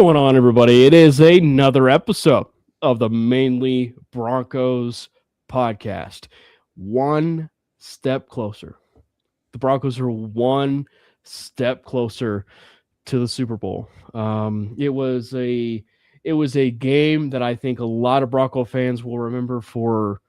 going on, everybody? It is another episode of the Mainly Broncos podcast. One step closer. The Broncos are one step closer to the Super Bowl. It was a game that I think a lot of Bronco fans will remember for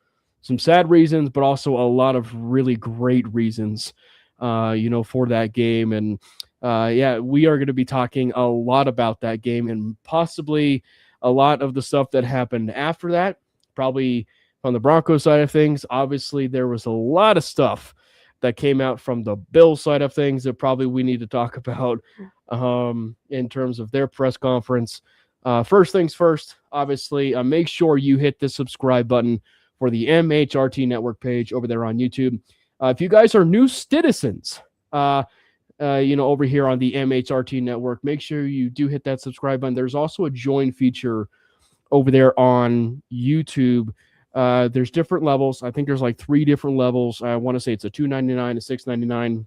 some sad reasons, but also a lot of really great reasons, for that game. And we are going to be talking a lot about that game and possibly a lot of the stuff that happened after that, probably from the Broncos side of things. Obviously, there was a lot of stuff that came out from the Bills side of things that probably we need to talk about in terms of their press conference. First things first, obviously, make sure you hit the subscribe button for the MHRT Network page over there on YouTube. If you guys are new citizens, over here on the MHRT Network, make sure you do hit that subscribe button. There's also a join feature over there on YouTube. There's different levels. I think there's like 3 different levels. I want to say it's a $2.99, a $6.99,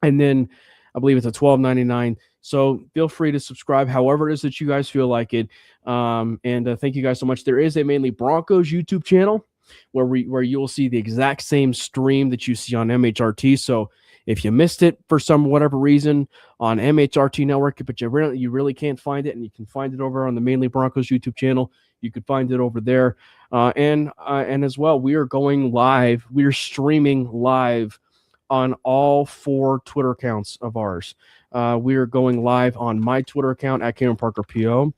and then I believe it's a $12.99. So feel free to subscribe however it is that you guys feel like it. And thank you guys so much. There is a Mainly Broncos YouTube channel where you'll see the exact same stream that you see on MHRT. So if you missed it for whatever reason on MHRT Network, but you really can't find it, and you can find it over on the Mainly Broncos YouTube channel, you could find it over there. And as well, we are going live. We are streaming live on all 4 Twitter accounts of ours. We are going live on my Twitter account at Cameron Parker PO.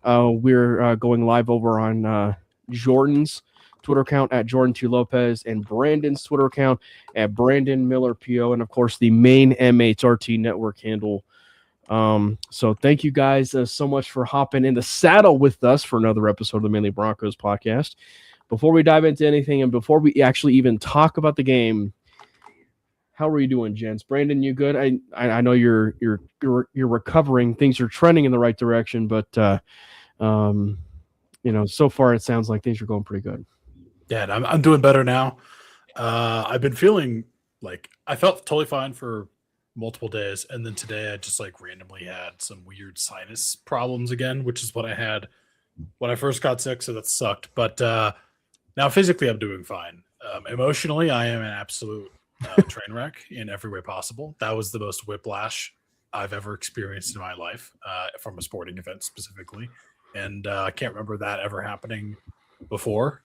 We're going live over on Jordan's Twitter account at Jordan T. Lopez, and Brandon's Twitter account at Brandon Miller PO, and of course the main MHRT Network handle. So thank you guys so much for hopping in the saddle with us for another episode of the Mainly Broncos podcast. Before we dive into anything and before we actually even talk about the game, how are you doing, gents? Brandon, you good? I know you're recovering. Things are trending in the right direction, but so far it sounds like things are going pretty good. Yeah, I'm doing better now. I've been feeling like I felt totally fine for multiple days, and then today I just randomly had some weird sinus problems again, which is what I had when I first got sick, so that sucked. But now physically I'm doing fine. Emotionally, I am an absolute train wreck in every way possible. That was the most whiplash I've ever experienced in my life from a sporting event specifically, and I can't remember that ever happening before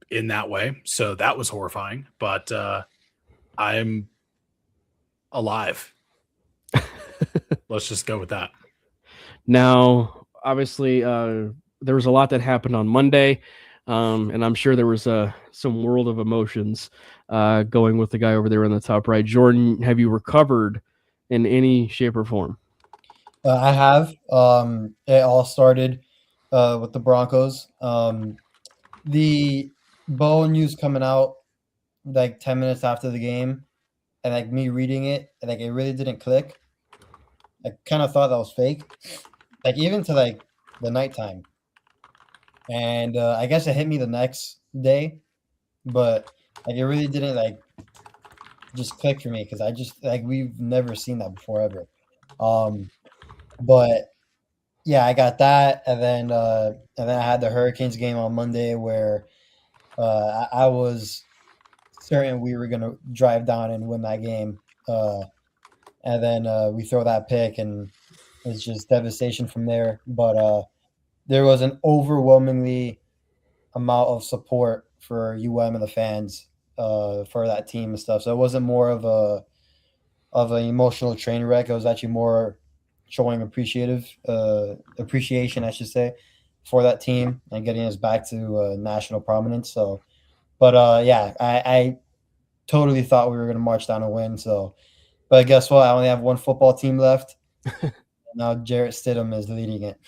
in that way. So that was horrifying, but I'm alive. Let's just go with that. Now, obviously, there was a lot that happened on Monday, and I'm sure there was some world of emotions going with the guy over there in the top right. Jordan, have you recovered in any shape or form? I have. It all started with the Broncos. The Bo news coming out 10 minutes after the game, and me reading it, and it really didn't click. I kind of thought that was fake, even to the nighttime. And I guess it hit me the next day, but it really didn't just click for me, because I just we've never seen that before ever. But yeah, I got that, and then I had the Hurricanes game on Monday where I was certain we were gonna drive down and win that game, and then we throw that pick, and it's just devastation from there. But there was an overwhelmingly amount of support for UM and the fans for that team and stuff. So it wasn't more of an emotional train wreck. It was actually more showing appreciation, I should say, for that team and getting us back to national prominence. So, but I totally thought we were going to march down and win. So, but guess what? I only have one football team left. Now Jarrett Stidham is leading it.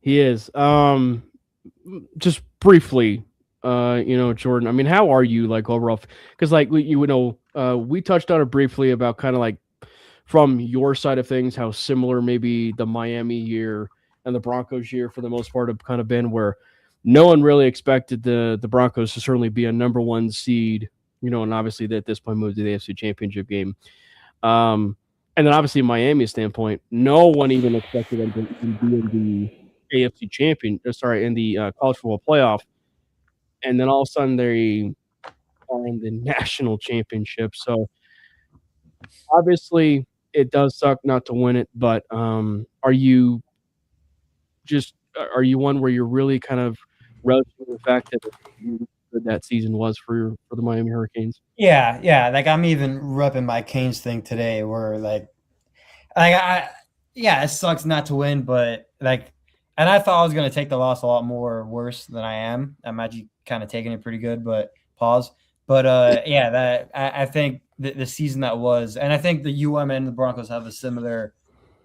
He is. Just briefly, Jordan, I mean, how are you overall? Because we touched on it briefly about kind of from your side of things, how similar maybe the Miami year and the Broncos year for the most part have kind of been, where no one really expected the Broncos to certainly be a number 1 seed, and obviously they at this point moved to the AFC Championship game. And then obviously Miami's standpoint, no one even expected them to be in the AFC in the college football playoff. And then all of a sudden they are in the national championship. So obviously it does suck not to win it, but are you one where you're really kind of relishing the fact that that season was for the Miami Hurricanes? Yeah. Like I'm even repping my Canes thing today, where yeah, it sucks not to win, but and I thought I was gonna take the loss a lot more worse than I am. I'm actually kind of taking it pretty good, but pause. But yeah, that I think the season that was, and I think the UM and the Broncos have a similar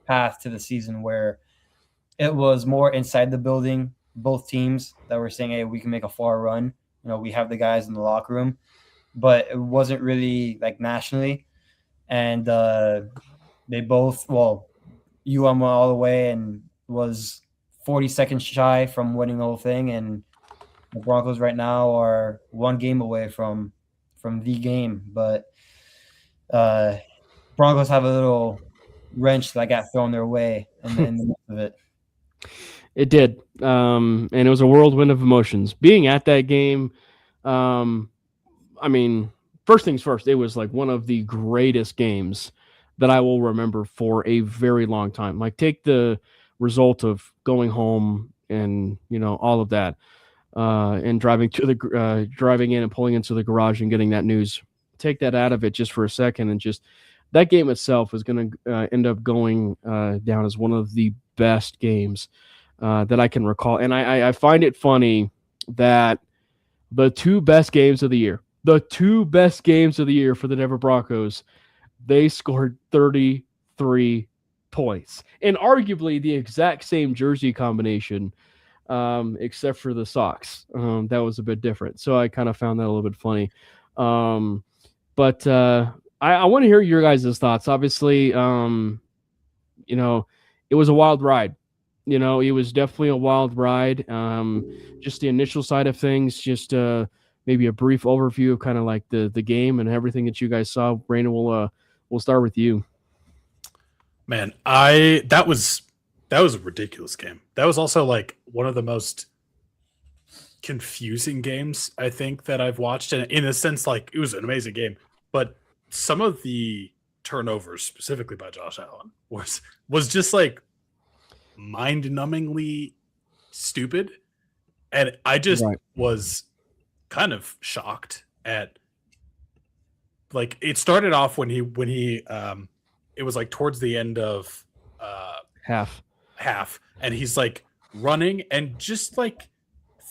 path to the season where it was more inside the building, both teams that were saying, hey, we can make a far run. We have the guys in the locker room, but it wasn't really like nationally. And they both, UM went all the way and was 40 seconds shy from winning the whole thing. And the Broncos right now are one game away from the game. But Broncos have a little wrench that got thrown their way in the midst of it. It did. And it was a whirlwind of emotions. Being at that game, I mean, first things first, it was like one of the greatest games that I will remember for a very long time. Like, take the result of going home and, all of that, and driving in and pulling into the garage and getting that news. Take that out of it just for a second, and just that game itself is going to end up going down as one of the best games that I can recall. And I find it funny that the two best games of the year for the Denver Broncos, they scored 33 points. And arguably the exact same jersey combination, except for the socks. That was a bit different. So I kind of found that a little bit funny. But I want to hear your guys' thoughts. Obviously, it was a wild ride. It was definitely a wild ride. Just the initial side of things, just maybe a brief overview of kind of like the game and everything that you guys saw. Brandon, we'll start with you. Man, that was a ridiculous game. That was also like one of the most confusing games I think that I've watched, and in a sense, like, it was an amazing game, but some of the turnovers, specifically by Josh Allen, was just like mind-numbingly stupid, and I just was kind of shocked at, like, it started off when he it was like towards the end of half, and he's like running and just like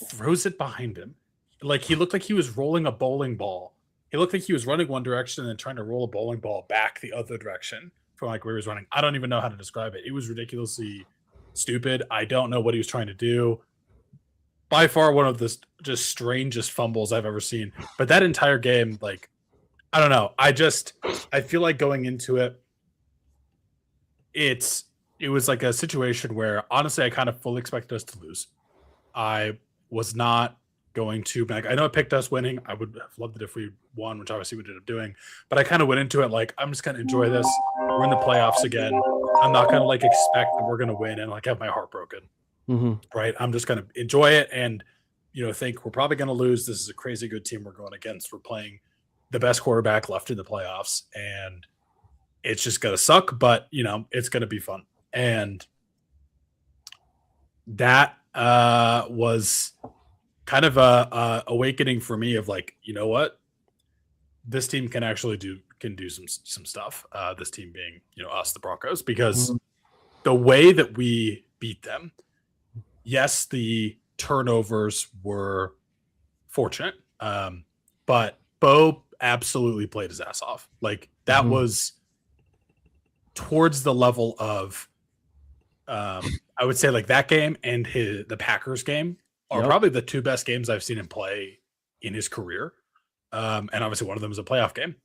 throws it behind him. Like, he looked like he was rolling a bowling ball. He looked like he was running one direction and then trying to roll a bowling ball back the other direction from like where he was running. I don't even know how to describe it. It was ridiculously stupid. I don't know what he was trying to do. By far one of the just strangest fumbles I've ever seen. But that entire game, like, I don't know. I feel like going into it, it was like a situation where, honestly, I kind of fully expected us to lose. I was not going to, I know it picked us winning. I would have loved it if we won, which obviously we ended up doing. But I kind of went into it like, I'm just going to enjoy this. We're in the playoffs again. I'm not going to like expect that we're going to win and like have my heart broken. Mm-hmm. Right? I'm just going to enjoy it and, think we're probably going to lose. This is a crazy good team we're going against. We're playing the best quarterback left in the playoffs, and it's just going to suck, but it's going to be fun. And that was kind of a awakening for me of like, you know what, this team can actually do some stuff. This team being, us, the Broncos, because the way that we beat them, yes, the turnovers were fortunate, but Bo absolutely played his ass off. Like, that was towards the level of, I would say, like, that game and the Packers game are probably the two best games I've seen him play in his career. And obviously one of them is a playoff game.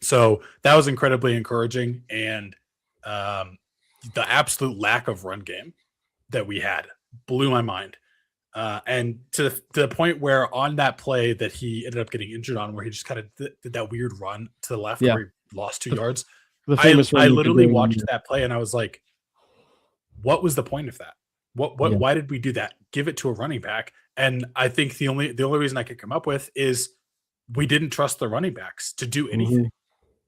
So that was incredibly encouraging. And the absolute lack of run game that we had blew my mind. And to the point where on that play that he ended up getting injured on, where he just kind of did that weird run to the left where he lost 2 yards. The famous I run with the literally green- watched that play and I was like, what was the point of that? Yeah. Why did we do that? Give it to a running back. And I think the only reason I could come up with is we didn't trust the running backs to do anything.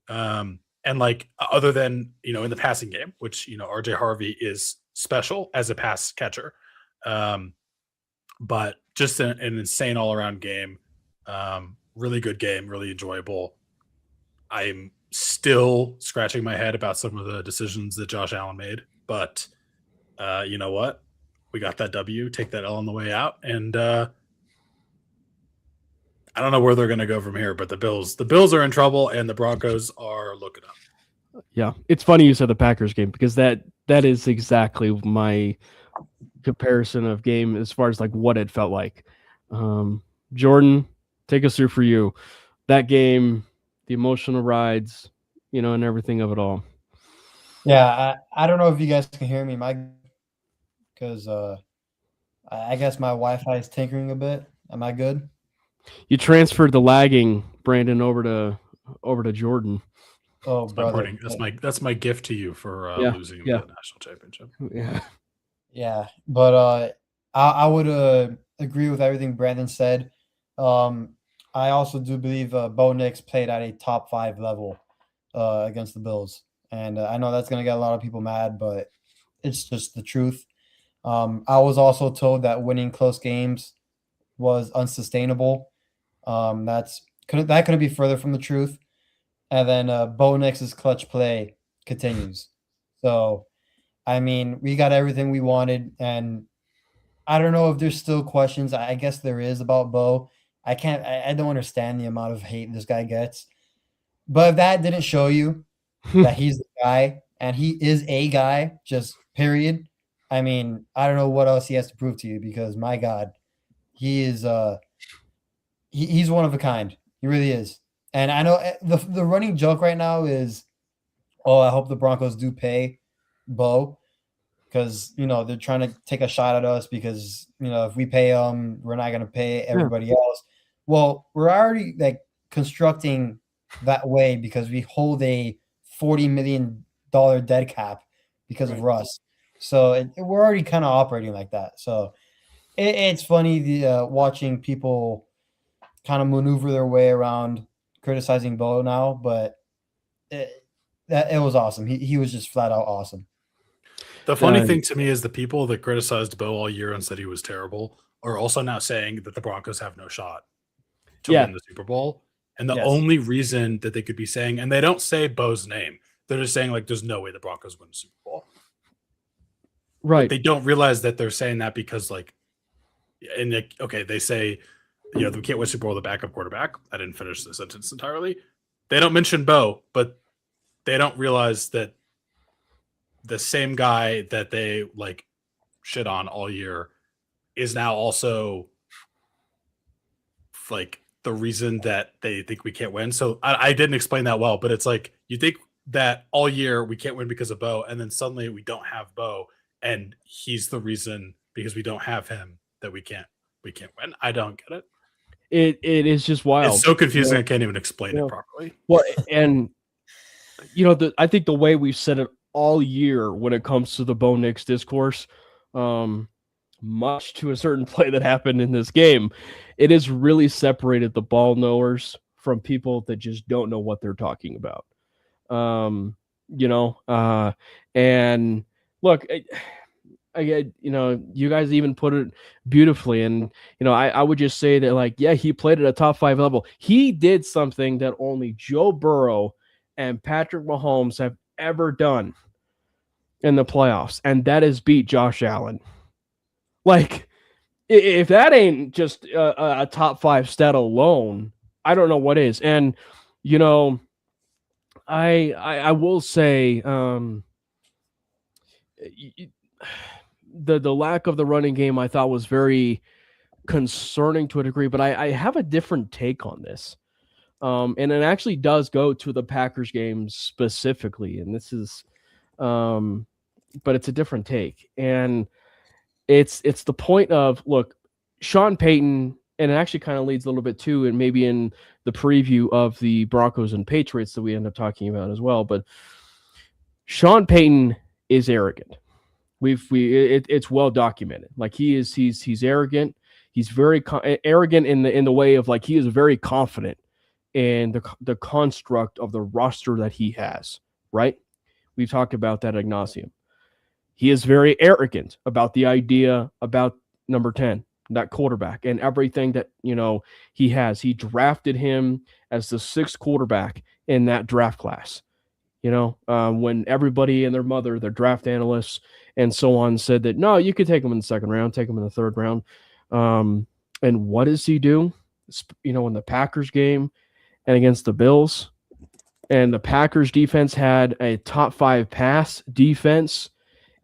And like other than, in the passing game, which, RJ Harvey is special as a pass catcher. But just an insane all around game. Really good game, really enjoyable. I'm still scratching my head about some of the decisions that Josh Allen made, but you know what? We got that W, take that L on the way out, and I don't know where they're going to go from here. But the Bills are in trouble, and the Broncos are looking up. Yeah, it's funny you said the Packers game because that is exactly my comparison of game as far as like what it felt like. Jordan, take us through for you that game, the emotional rides, and everything of it all. Yeah, I don't know if you guys can hear me, because I guess my Wi-Fi is tinkering a bit. Am I good? You transferred the lagging, Brandon, over to Jordan. Oh, brother. That's my gift to you for losing the national championship. Yeah. Yeah, but I would agree with everything Brandon said. I also do believe Bo Nix played at a top 5 level against the Bills. And I know that's going to get a lot of people mad, but it's just the truth. I was also told that winning close games was unsustainable. That couldn't be further from the truth. And then Bo Nix's clutch play continues. So, I mean, we got everything we wanted, and I don't know if there's still questions. I guess there is about Bo. I don't understand the amount of hate this guy gets. But if that didn't show you that he's the guy, and he is a guy, just period. I mean, I don't know what else he has to prove to you because my God, he is he's one of a kind. He really is. And I know the running joke right now is, oh, I hope the Broncos do pay Bo because they're trying to take a shot at us because if we pay them, we're not going to pay everybody else. Well, we're already like constructing that way because we hold a $40 million dead cap because of Russ. So we're already kind of operating like that. So it's funny watching people kind of maneuver their way around criticizing Bo now, but it was awesome. He was just flat out awesome. The funny thing to me is the people that criticized Bo all year and said he was terrible are also now saying that the Broncos have no shot to win the Super Bowl. And the only reason that they could be saying, and they don't say Bo's name, they're just saying like, there's no way the Broncos win the Super Bowl. Right. But they don't realize that they're saying that because they say, they can't win Super Bowl with a backup quarterback. I didn't finish the sentence entirely. They don't mention Bo, but they don't realize that the same guy that they shit on all year is now also the reason that they think we can't win. So I didn't explain that well, but it's like you think that all year we can't win because of Bo, and then suddenly we don't have Bo, and he's the reason because we don't have him that we can't win. I don't get it. It is just wild. It's so confusing. I can't even explain it properly. Well, and I think the way we've said it all year when it comes to the Bo Nix discourse, much to a certain play that happened in this game, it has really separated the ball knowers from people that just don't know what they're talking about. And look, you guys even put it beautifully. And, I would just say that he played at a top 5 level. He did something that only Joe Burrow and Patrick Mahomes have ever done in the playoffs. And that is beat Josh Allen. If that ain't just a top 5 stat alone, I don't know what is. And, I will say, the lack of the running game I thought was very concerning to a degree, but I have a different take on this. And it actually does go to the Packers game specifically. And this is, but it's a different take. And it's the point of, look, Sean Payton, and it actually kind of leads a little bit too, and maybe in the preview of the Broncos and Patriots that we end up talking about as well. But Sean Payton is arrogant. It's well documented. Like he's arrogant. He's very arrogant in the way of like he is very confident in the construct of the roster that he has. Right? We've talked about that ad nauseum. He is very arrogant about the idea about number 10, that quarterback, and everything that he has. He drafted him as the 6th quarterback in that draft class. When everybody and their mother, their draft analysts, and so on said that, no, you could take him in the 2nd round, take him in the 3rd round. And what does he do? In the Packers game and against the Bills, and the Packers defense had a top 5 pass defense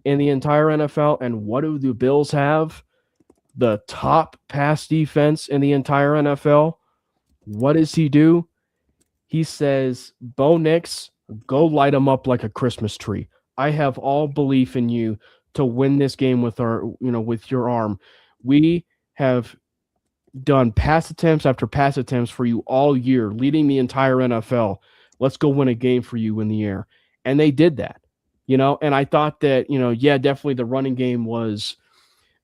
in the entire NFL. And what do the Bills have? The top pass defense in the entire NFL. What does he do? He says, Bo Nix, go light him up like a Christmas tree. I have all belief in you to win this game with with your arm. We have done pass attempts after pass attempts for you all year, leading the entire NFL. Let's go win a game for you in the air. And they did that, and I thought that, definitely the running game was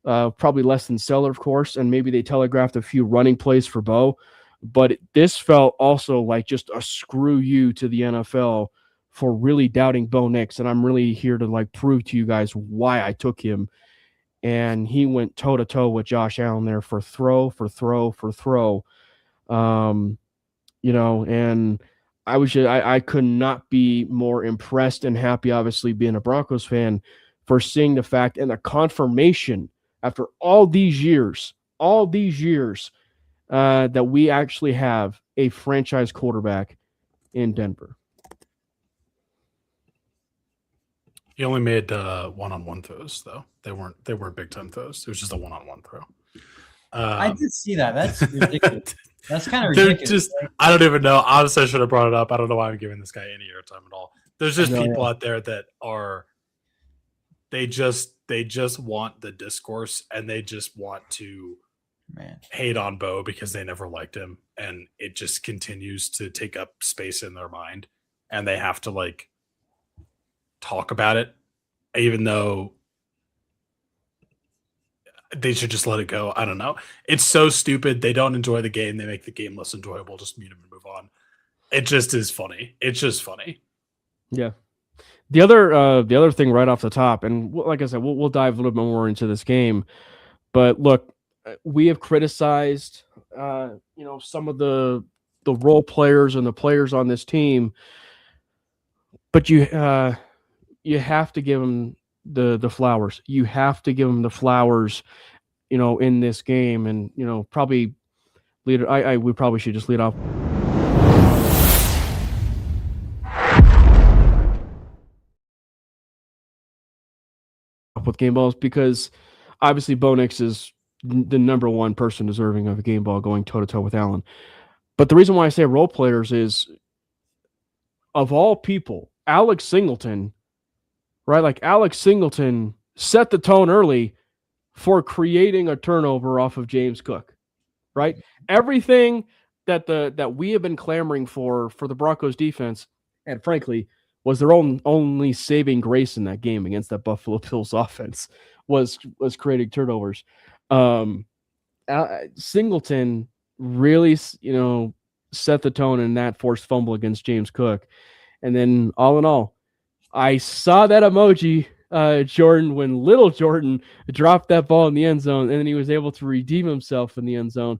probably less than stellar, of course, and maybe they telegraphed a few running plays for Bo. But this felt also like just a screw you to the NFL for really doubting Bo Nix. And I'm really here to prove to you guys why I took him. And he went toe to toe with Josh Allen there for throw. And I could not be more impressed and happy, obviously, being a Broncos fan, for seeing the fact and the confirmation after all these years, that we actually have a franchise quarterback in Denver. He only made one-on-one throws, though. They weren't big time throws. It was just a one-on-one throw. I did see that. That's ridiculous. That's kind of ridiculous. I don't even know. Honestly, I should have brought it up. I don't know why I'm giving this guy any airtime at all. There's just people out there that are they just want the discourse, and they just want to hate on Bo because they never liked him, and it just continues to take up space in their mind, and they have to talk about it, even though they should just let it go. I don't know. It's so stupid. They don't enjoy the game. They make the game less enjoyable. Just mute them and move on. It just is funny. It's just funny. Yeah. The other thing right off the top, and like I said, we'll dive a little bit more into this game. But look, we have criticized, some of the role players and the players on this team, but you have to give them the flowers. You have to give them the flowers, in this game, and probably we probably should just lead off with game balls, because obviously Bo Nix is the number one person deserving of a game ball going toe to toe with Allen. But the reason why I say role players is, of all people, Alex Singleton, right? Alex Singleton set the tone early for creating a turnover off of James Cook, right? Everything that we have been clamoring for the Broncos defense, and frankly, was their only saving grace in that game against that Buffalo Bills offense, was creating turnovers. Singleton really, set the tone in that forced fumble against James Cook. And then all in all, I saw that emoji, Jordan, when little Jordan dropped that ball in the end zone, and then he was able to redeem himself in the end zone.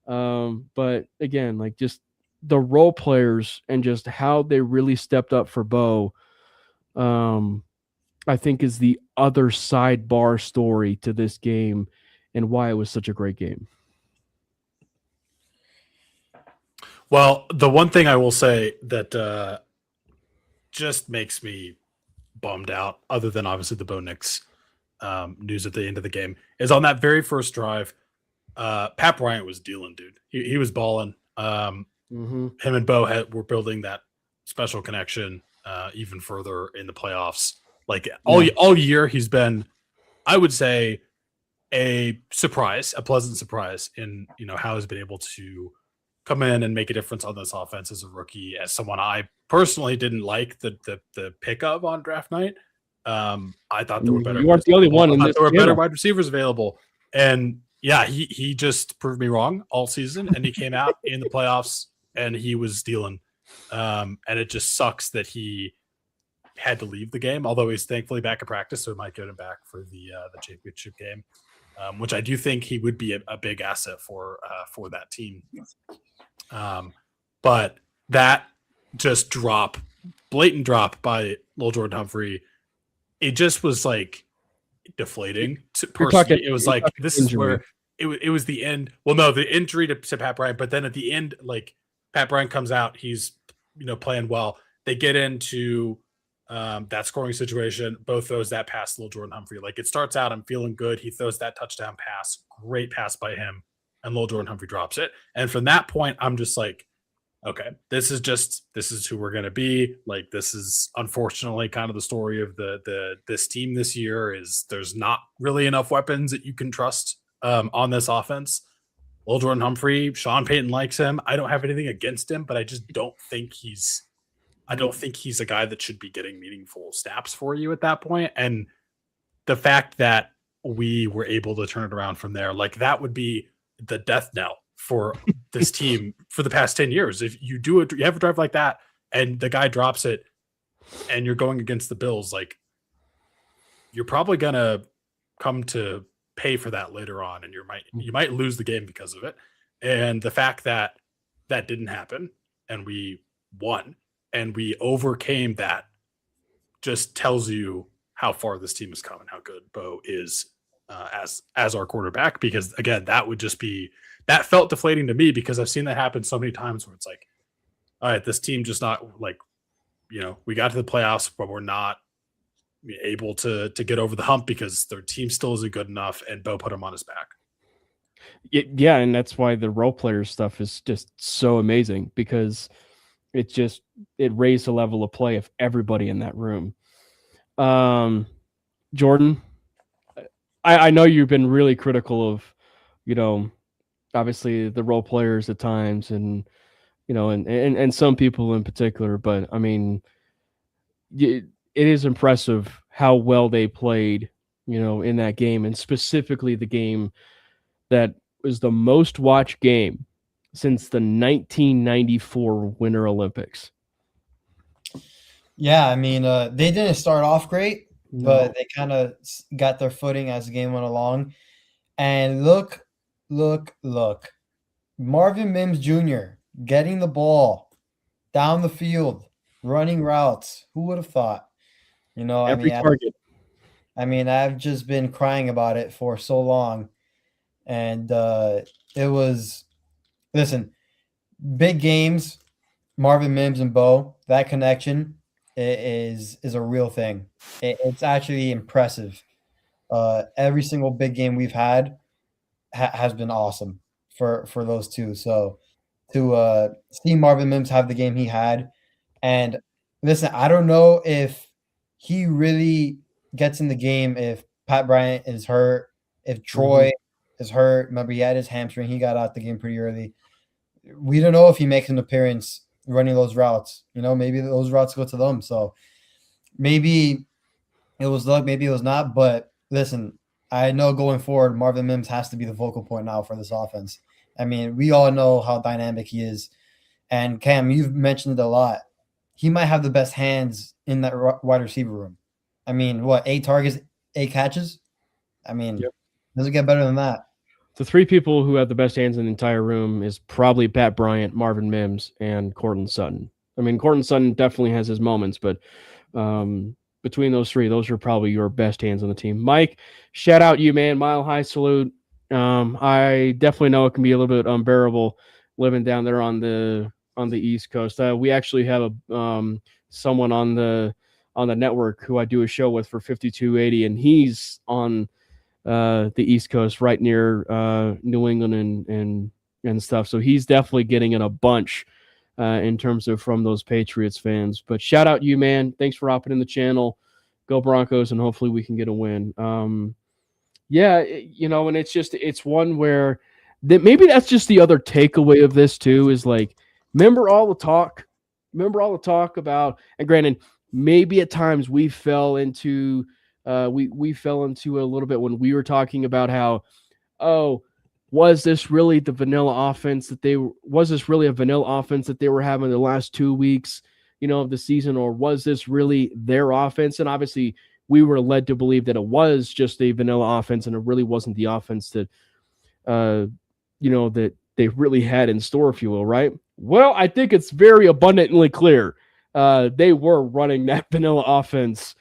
But again, just the role players and just how they really stepped up for Bo, I think is the other sidebar story to this game and why it was such a great game. Well, the one thing I will say that just makes me bummed out, other than obviously the Bo Nix news at the end of the game, is on that very first drive, Pat Bryant was dealing, dude. He was balling. Him and Bo were building that special connection even further in the playoffs. All year, he's been, I would say, a pleasant surprise in how he's been able to come in and make a difference on this offense as a rookie, as someone I personally didn't like the pick of on draft night. I thought there were better. You weren't the only one in this. There were better wide receivers available, and yeah, he just proved me wrong all season, and he came out in the playoffs and he was stealing. And it just sucks that he had to leave the game, although he's thankfully back at practice, so we might get him back for the championship game, which I do think he would be a big asset for that team. But that just blatant drop by Lil Jordan Humphrey, it just was like deflating. Personally, it was like this injury. Is where it was the end. Well, no, the injury to Pat Bryant, but then at the end, like Pat Bryant comes out, he's playing well. They get into that scoring situation, both throws that pass to Lil Jordan Humphrey. Like it starts out, I'm feeling good. He throws that touchdown pass, great pass by him, and Lil Jordan Humphrey drops it. And from that point, I'm just like, okay, this is who we're gonna be. Like this is unfortunately kind of the story of this team this year. Is there's not really enough weapons that you can trust on this offense. Lil Jordan Humphrey, Sean Payton likes him. I don't have anything against him, but I just don't think he's a guy that should be getting meaningful snaps for you at that point. And the fact that we were able to turn it around from there, like that would be the death knell for this team for the past 10 years. If you have a drive like that and the guy drops it and you're going against the Bills, like you're probably going to come to pay for that later on. And you might lose the game because of it. And the fact that that didn't happen and we won and we overcame that just tells you how far this team has come and how good Bo is as our quarterback. Because again, that felt deflating to me because I've seen that happen so many times where it's like, all right, this team just not like, we got to the playoffs, but we're not able to get over the hump because their team still isn't good enough, and Bo put him on his back. Yeah, and that's why the role player stuff is just so amazing because it raised the level of play of everybody in that room. Jordan, I know you've been really critical of, obviously the role players at times and, and some people in particular, but I mean, it is impressive how well they played, in that game, and specifically the game that was the most watched game since the 1994 Winter Olympics. Yeah, I mean, they didn't start off great, but they kind of got their footing as the game went along. And look. Marvin Mims Jr. getting the ball down the field, running routes. Who would have thought? Every target. I've just been crying about it for so long. And it was, listen, big games, Marvin Mims and Bo, that connection is a real thing. It's actually impressive. Every single big game we've had has been awesome for those two. So to see Marvin Mims have the game he had, and listen, I don't know if he really gets in the game if Pat Bryant is hurt, if Troy is hurt. Remember, he had his hamstring. He got out the game pretty early. We don't know if he makes an appearance running those routes. Maybe those routes go to them. So maybe it was luck, maybe it was not. But listen, I know going forward, Marvin Mims has to be the focal point now for this offense. I mean, we all know how dynamic he is. And Cam, you've mentioned it a lot. He might have the best hands in that wide receiver room. I mean, 8 targets, 8 catches? I mean, doesn't get better than that. The 3 people who have the best hands in the entire room is probably Pat Bryant, Marvin Mims, and Courtland Sutton. I mean, Courtland Sutton definitely has his moments, but between those 3, those are probably your best hands on the team. Mike, shout out you, man. Mile high salute. I definitely know it can be a little bit unbearable living down there on the East Coast. We actually have someone on the network who I do a show with for 5280, and he's on the East Coast, right near New England and stuff. So he's definitely getting in a bunch in terms of from those Patriots fans. But shout out you, man. Thanks for hopping in the channel. Go Broncos, and hopefully we can get a win. And it's one where maybe that's just the other takeaway of this too, is like, remember all the talk Remember all the talk about, and granted, maybe at times we fell into we fell into a little bit when we were talking about how, oh, was this really the vanilla offense that was this really a vanilla offense that they were having the last 2 weeks, of the season, or was this really their offense? And obviously we were led to believe that it was just a vanilla offense and it really wasn't the offense that that they really had in store, if you will, right? Well, I think it's very abundantly clear they were running that vanilla offense,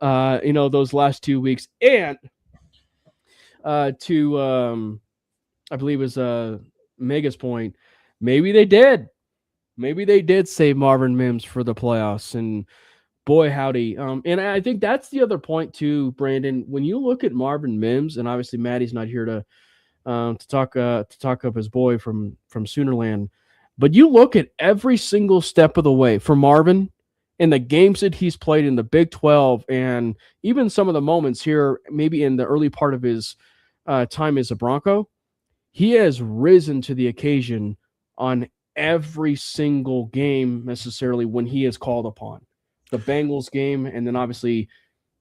those last 2 weeks. And I believe it was Mega's point, maybe they did. Maybe they did save Marvin Mims for the playoffs. And boy, howdy. And I think that's the other point too, Brandon. When you look at Marvin Mims, and obviously Maddie's not here to talk up his boy from Soonerland, but you look at every single step of the way for Marvin in the games that he's played in the Big 12, and even some of the moments here, maybe in the early part of his time as a Bronco, he has risen to the occasion on every single game necessarily when he is called upon. The Bengals game, and then obviously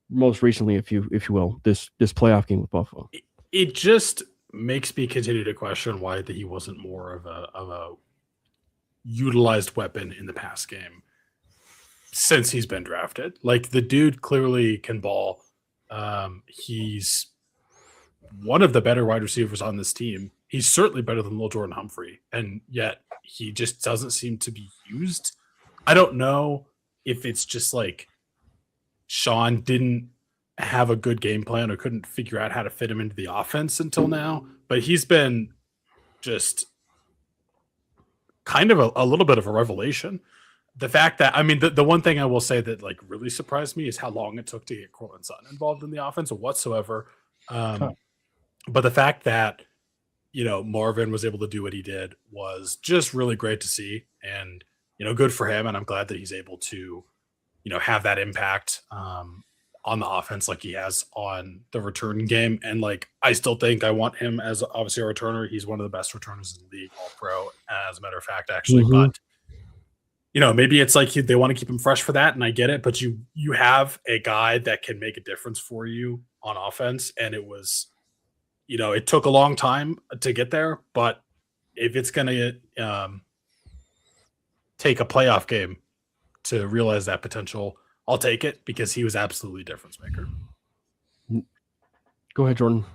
most recently, if you will, this playoff game with Buffalo. It just makes me continue to question why he wasn't more of a utilized weapon in the pass game since he's been drafted. Like, the dude clearly can ball. He's one of the better wide receivers on this team. He's certainly better than Lil Jordan Humphrey, and yet he just doesn't seem to be used. I don't know if it's just like Sean didn't have a good game plan or couldn't figure out how to fit him into the offense until now, but he's been just kind of a little bit of a revelation. The fact that, I mean, the one thing I will say that like really surprised me is how long it took to get Cortland Sutton involved in the offense whatsoever. But the fact that, Marvin was able to do what he did was just really great to see, and, good for him. And I'm glad that he's able to, have that impact on the offense like he has on the return game. And like, I still think I want him as obviously a returner. He's one of the best returners in the league, all pro, as a matter of fact, actually. Mm-hmm. But, maybe it's like they want to keep him fresh for that, and I get it. But you have a guy that can make a difference for you on offense, and it was, it took a long time to get there. But if it's going to take a playoff game to realize that potential, I'll take it, because he was absolutely a difference maker. Go ahead, Jordan.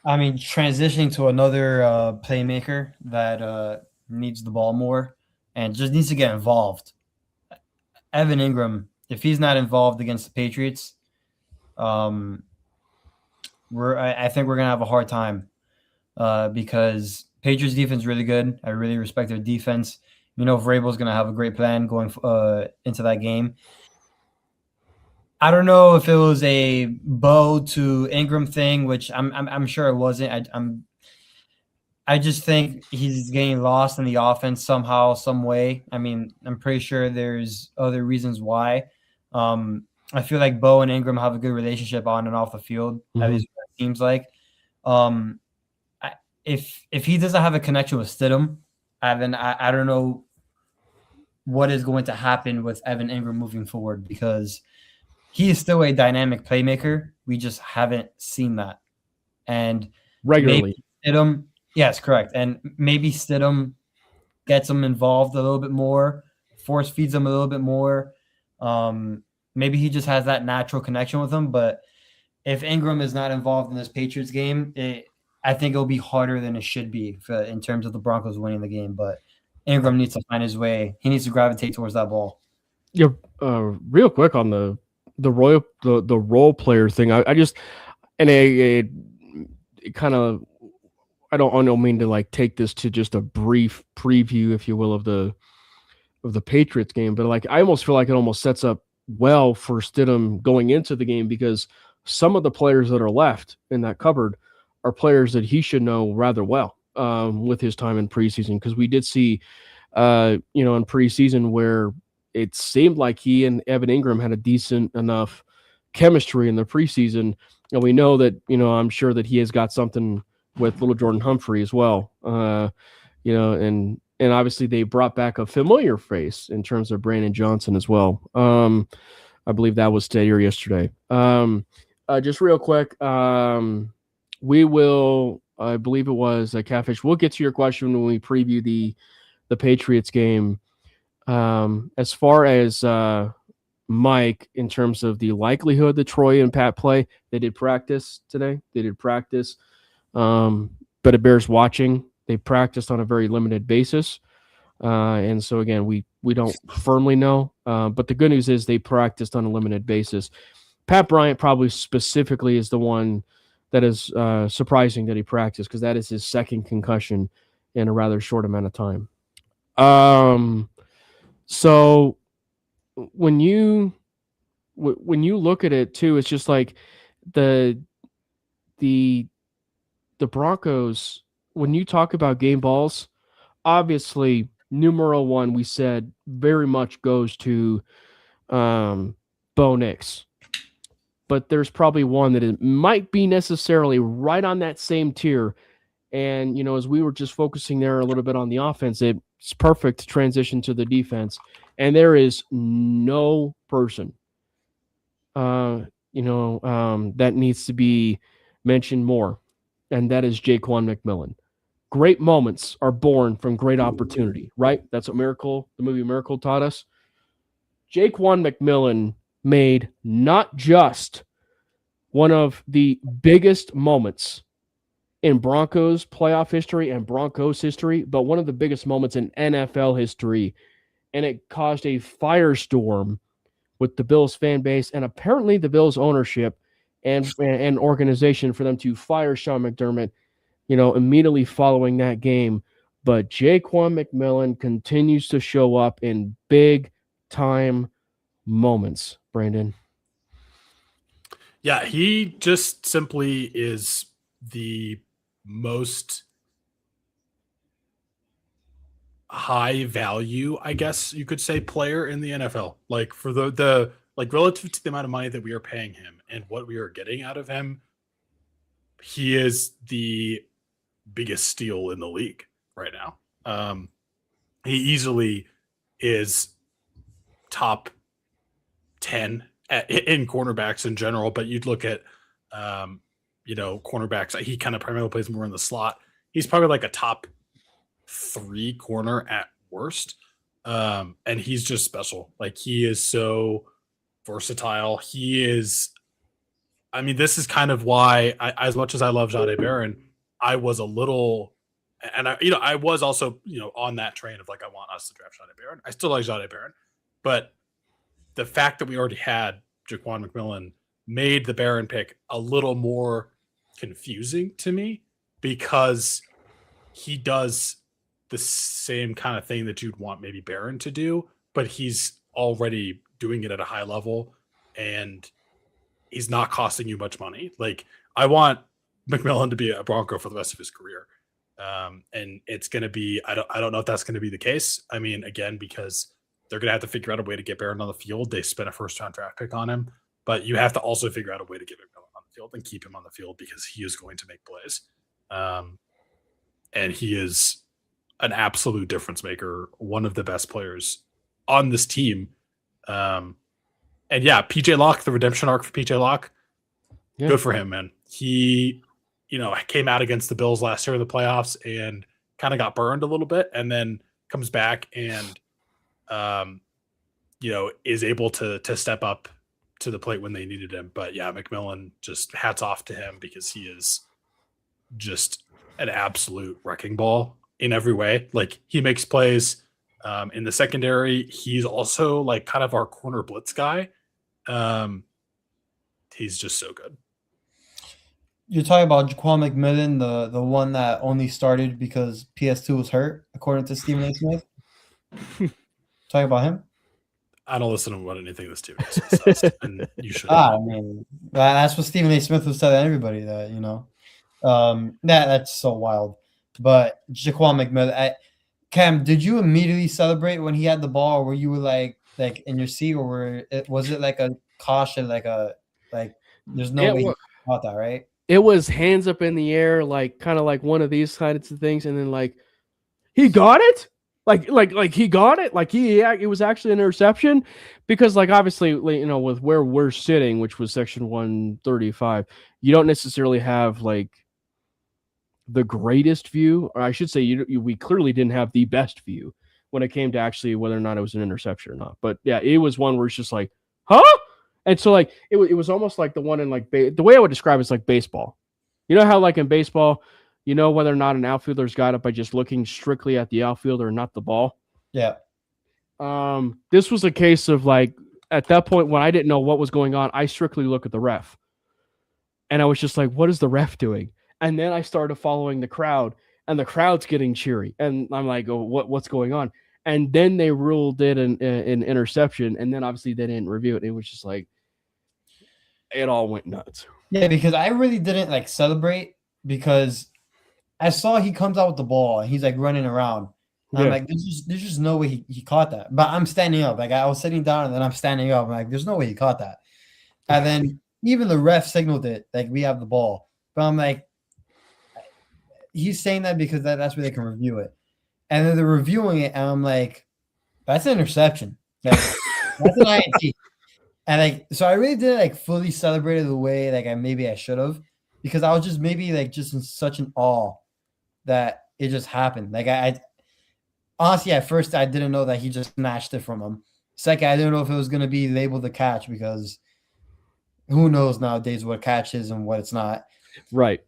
I mean, transitioning to another playmaker that needs the ball more and just needs to get involved. Evan Ingram, if he's not involved against the Patriots, I think we're gonna have a hard time because Patriots defense is really good. I really respect their defense. Vrabel's gonna have a great plan going into that game. I don't know if it was a Bo to Ingram thing, which I'm sure it wasn't. I just think he's getting lost in the offense somehow, some way. I mean, I'm pretty sure there's other reasons why. I feel like Bo and Ingram have a good relationship on and off the field. Mm-hmm. At least it seems like. If he doesn't have a connection with Stidham, then I don't know what is going to happen with Evan Ingram moving forward, because he is still a dynamic playmaker. We just haven't seen that. And Regularly. Stidham, yes, correct. And maybe Stidham gets him involved a little bit more, force feeds him a little bit more. Maybe he just has that natural connection with him. But if Ingram is not involved in this Patriots game, I think it'll be harder than it should be in terms of the Broncos winning the game. But Ingram needs to find his way. He needs to gravitate towards that ball. Yeah, real quick on the role player thing. I just, and a kind of, I don't mean to like take this to just a brief preview, if you will, of the Patriots game, but like I almost feel like it almost sets up well for Stidham going into the game, because some of the players that are left in that cupboard are players that he should know rather well with his time in preseason, because we did see in preseason where it seemed like he and Evan Ingram had a decent enough chemistry in the preseason, and we know that I'm sure that he has got something with little Jordan Humphrey as well, and and obviously they brought back a familiar face in terms of Brandon Johnson as well. I believe that was today or yesterday. Just real quick, we will. I believe it was Catfish. We'll get to your question when we preview the Patriots game. As far as Mike, in terms of the likelihood that Troy and Pat play, they did practice today. They did practice, but it bears watching. They practiced on a very limited basis, and so again, we don't firmly know. But the good news is they practiced on a limited basis. Pat Bryant probably specifically is the one that is surprising that he practiced, because that is his second concussion in a rather short amount of time. So when you look at it too, it's just like the Broncos, when you talk about game balls, obviously numero one, we said, very much goes to Bo Nix. But there's probably one that it might be necessarily right on that same tier. And, as we were just focusing there a little bit on the offense, it's perfect to transition to the defense. And there is no person, that needs to be mentioned more. And that is Jaquan McMillan. Great moments are born from great opportunity, right? That's what the movie Miracle taught us. Jaquan McMillan made not just one of the biggest moments in Broncos playoff history and Broncos history, but one of the biggest moments in NFL history. And it caused a firestorm with the Bills fan base and apparently the Bills ownership and organization for them to fire Sean McDermott, immediately following that game. But Jaquan McMillan continues to show up in big time moments, Brandon. Yeah, he just simply is the most high value, I guess you could say, player in the NFL. Like, for the relative to the amount of money that we are paying him and what we are getting out of him, he is the biggest steal in the league right now. He easily is top 10 in cornerbacks in general, but you'd look at cornerbacks. He kind of primarily plays more in the slot. He's probably like a top 3 corner at worst. And he's just special. Like, he is so versatile. this is kind of why as much as I love Jahdae Barron, I was a little, and I was also, on that train of like, I want us to draft Jahdae Barron. I still like Jahdae Barron, but the fact that we already had Jaquan McMillan made the Barron pick a little more confusing to me, because he does the same kind of thing that you'd want maybe Barron to do, but he's already doing it at a high level and he's not costing you much money. Like, I want McMillan to be a Bronco for the rest of his career. And it's going to be, I don't know if that's going to be the case. I mean, again, because they're going to have to figure out a way to get Barron on the field. They spent a first-round draft pick on him, but you have to also figure out a way to get McMillan on the field and keep him on the field, because he is going to make plays. And he is an absolute difference maker, one of the best players on this team. And yeah, PJ Locke, the redemption arc for PJ Locke, good for him, man. He, came out against the Bills last year in the playoffs and kind of got burned a little bit, and then comes back and is able to step up to the plate when they needed him. But yeah, McMillan, just hats off to him, because he is just an absolute wrecking ball in every way. Like, he makes plays in the secondary. He's also like kind of our corner blitz guy. He's just so good. You're talking about Jaquan McMillan, the one that only started because PS2 was hurt, according to Stephen A. Smith. Talking about him? I don't listen to what anything this Stephen A. Smith says, and you should. I mean, that's what Stephen A. Smith was telling everybody, that that's so wild. But Jaquan McMillan, Cam, did you immediately celebrate when he had the ball, or were you like in your seat, or was it like a caution, like there's no way about that, right? It was hands up in the air, like kind of like one of these kinds of things, and then like, he got it? Like he got it. Like it was actually an interception because like obviously you know with where we're sitting, which was section 135, you don't necessarily have like the greatest view, or I should say, we clearly didn't have the best view when it came to actually whether or not it was an interception or not. But yeah, it was one where it's just like, huh? And so like it was almost like the one in like the way I would describe it is like baseball. You know how like in baseball, you know whether or not an outfielder's got it by just looking strictly at the outfielder and not the ball. Yeah. This was a case of like at that point when I didn't know what was going on, I strictly look at the ref. And I was just like, what is the ref doing? And then I started following the crowd, and the crowd's getting cheery. And I'm like, oh, what's going on? And then they ruled it an interception, and then obviously they didn't review it. It was just like, it all went nuts. Yeah, because I really didn't like celebrate because I saw he comes out with the ball and he's like running around. And I'm like, there's just no way he caught that. But I'm standing up. Like I was sitting down and then I'm standing up. I'm like, there's no way he caught that. And then even the ref signaled it, like we have the ball. But I'm like, he's saying that because that's where they can review it. And then they're reviewing it, and I'm like, that's an interception. Like, that's an INT. And like, so I really didn't like fully celebrate it the way like I should have, because I was just maybe like just in such an awe that it just happened. Like I honestly at first I didn't know that he just snatched it from him. Second, I didn't know if it was gonna be labeled a catch because who knows nowadays what catch is and what it's not. Right.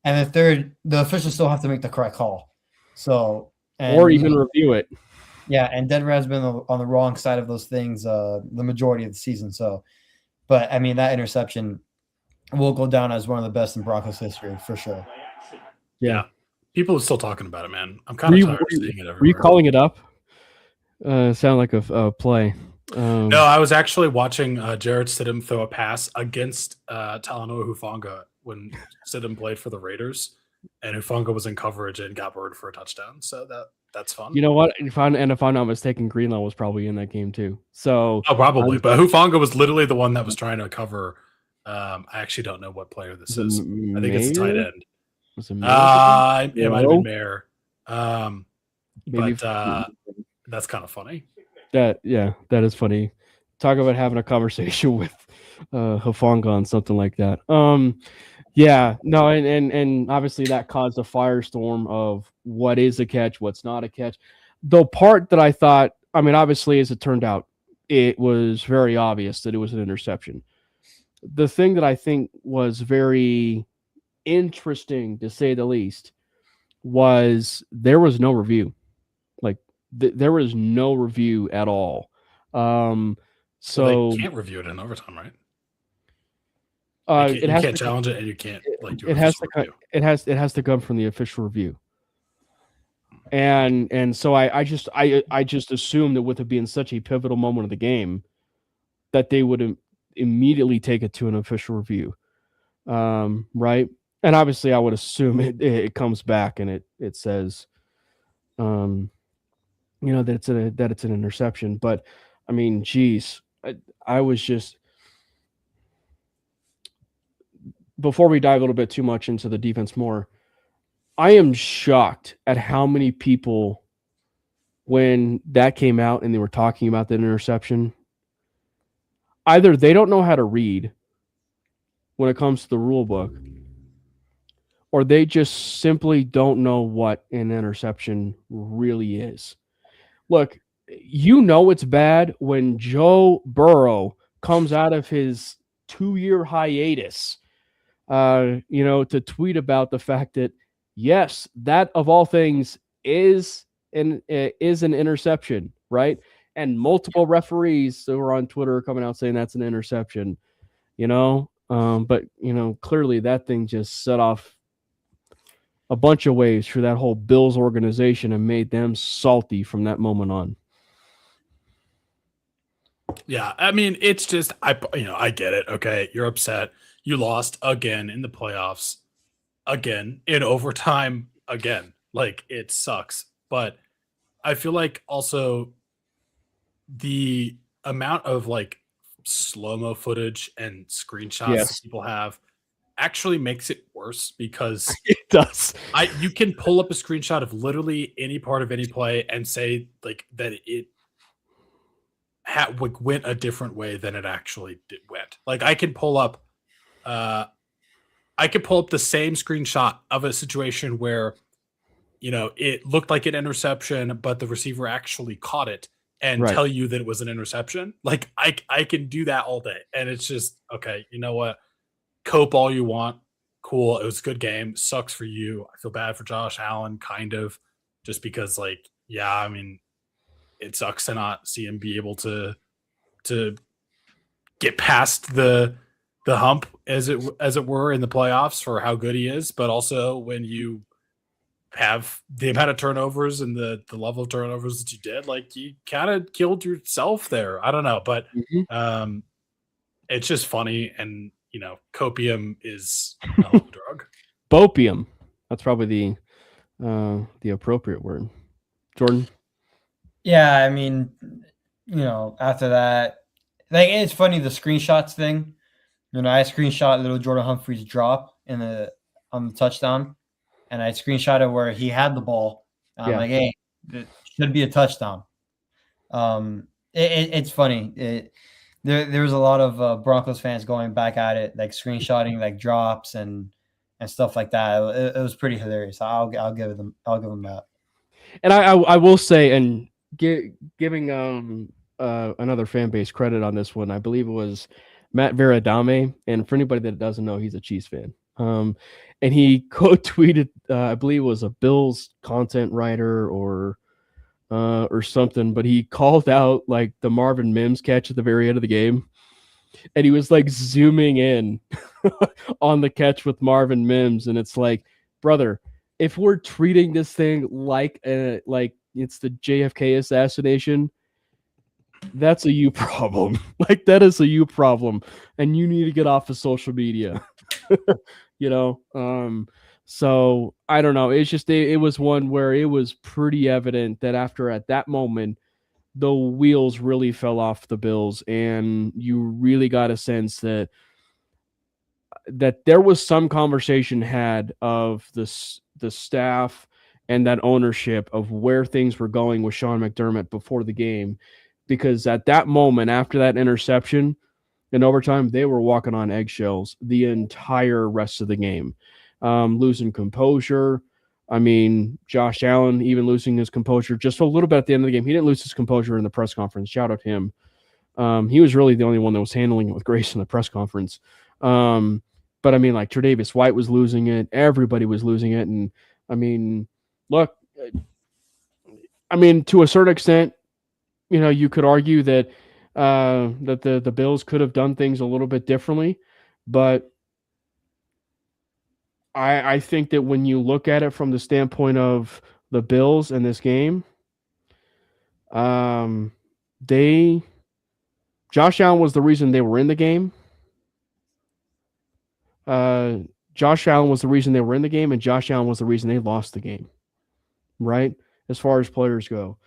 And then third, the officials still have to make the correct call. So or even review it. Yeah, and Denver has been on the wrong side of those things the majority of the season. So, but I mean that interception will go down as one of the best in Broncos history for sure. Yeah, people are still talking about it, man. I'm kind of tired of seeing it everywhere. Were you calling it up? Sound like a play. No, I was actually watching Jared Stidham throw a pass against Talanoa Hufanga when Stidham played for the Raiders, and Hufanga was in coverage and got burned for a touchdown. So that's fun. You know what? If I'm not mistaken, Greenlaw was probably in that game too. So probably, but Hufanga was literally the one that was trying to cover. I actually don't know what player this is. I think it's a tight end. Was it it might have been Mayer. Maybe, but that's kind of funny. That is funny. Talk about having a conversation with Hufanga on something like that. Yeah, no, and obviously that caused a firestorm of what is a catch, what's not a catch. The part that I thought, I mean, obviously, as it turned out, it was very obvious that it was an interception. The thing that I think was very interesting, to say the least, was there was no review. Like, there was no review at all. So they can't review it in overtime, right? You can't challenge it, and you can't like do it has to come from the official review. And so I just assumed that with it being such a pivotal moment of the game, that they would immediately take it to an official review, right? And obviously, I would assume it comes back and it says, that it's an interception. But I mean, geez, I was just. Before we dive a little bit too much into the defense more, I am shocked at how many people, when that came out and they were talking about that interception, either they don't know how to read when it comes to the rule book, or they just simply don't know what an interception really is. Look, it's bad when Joe Burrow comes out of his 2-year hiatus to tweet about the fact that, yes, that of all things is an interception, right? And multiple referees who are on Twitter are coming out saying that's an interception, but clearly that thing just set off a bunch of waves for that whole Bills organization and made them salty from that moment on. Yeah, I mean, it's just I get it. Okay, you're upset. You lost again in the playoffs, again in overtime, again. Like, it sucks. But I feel like also the amount of like slow-mo footage and screenshots that people have actually makes it worse because It does. you can pull up a screenshot of literally any part of any play and say like that it went a different way than it actually went. Like I can pull up the same screenshot of a situation where it looked like an interception, but the receiver actually caught it and tell you that it was an interception. Like I can do that all day. And it's just, okay, you know what? Cope all you want. Cool. It was a good game. Sucks for you. I feel bad for Josh Allen, kind of, just because like, yeah, I mean, it sucks to not see him be able to get past the hump as it were in the playoffs for how good he is. But also when you have the amount of turnovers and the level of turnovers that you did, like you kind of killed yourself there. I don't know, but it's just funny. And copium is a hell of a drug. Bopium. That's probably the appropriate word. Jordan? Yeah, I mean, after that, like it's funny the screenshots thing. I screenshot little Jordan Humphrey's drop on the touchdown, and I screenshotted where he had the ball. I'm like, hey, it should be a touchdown. It's funny. There was a lot of Broncos fans going back at it, like screenshotting like drops and stuff like that. It was pretty hilarious. I'll give them that. And I will say, and giving another fan base credit on this one, I believe it was Matt Veradame, and for anybody that doesn't know, he's a Chiefs fan. And he tweeted, I believe it was a Bills content writer or something, but he called out like the Marvin Mims catch at the very end of the game, and he was like zooming in on the catch with Marvin Mims, and it's like, brother, if we're treating this thing like it's the JFK assassination, that's a you problem. Like that is a you problem, and you need to get off of social media. So I don't know. It's just it was one where it was pretty evident that at that moment, the wheels really fell off the Bills, and you really got a sense that there was some conversation had of the staff and that ownership of where things were going with Sean McDermott before the game, because at that moment, after that interception in overtime, they were walking on eggshells the entire rest of the game, losing composure. I mean, Josh Allen even losing his composure just a little bit at the end of the game. He didn't lose his composure in the press conference. Shout out to him. He was really the only one that was handling it with grace in the press conference. But I mean, like Tre'Davious White was losing it. Everybody was losing it. And I mean, look, to a certain extent, you could argue that the Bills could have done things a little bit differently, but I think that when you look at it from the standpoint of the Bills in this game, Josh Allen was the reason they were in the game. Josh Allen was the reason they were in the game, and Josh Allen was the reason they lost the game, right? As far as players go,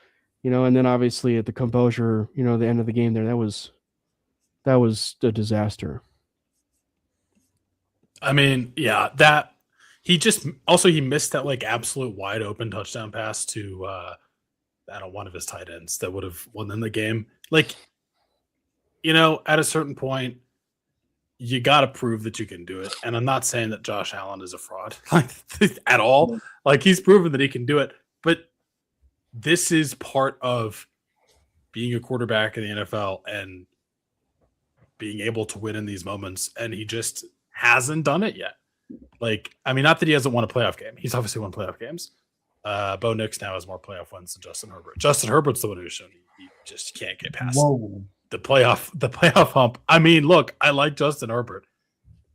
and then obviously at the composure, the end of the game there, that was a disaster. I mean, yeah, that he missed that like absolute wide open touchdown pass to one of his tight ends that would have won them the game. Like, at a certain point, you got to prove that you can do it. And I'm not saying that Josh Allen is a fraud at all. Like he's proven that he can do it, but this is part of being a quarterback in the NFL and being able to win in these moments. And he just hasn't done it yet. Like, I mean, not that he hasn't won a playoff game. He's obviously won playoff games. Bo Nix now has more playoff wins than Justin Herbert. Justin Herbert's the one who's shown he just can't get past the playoff hump. I mean, look, I like Justin Herbert,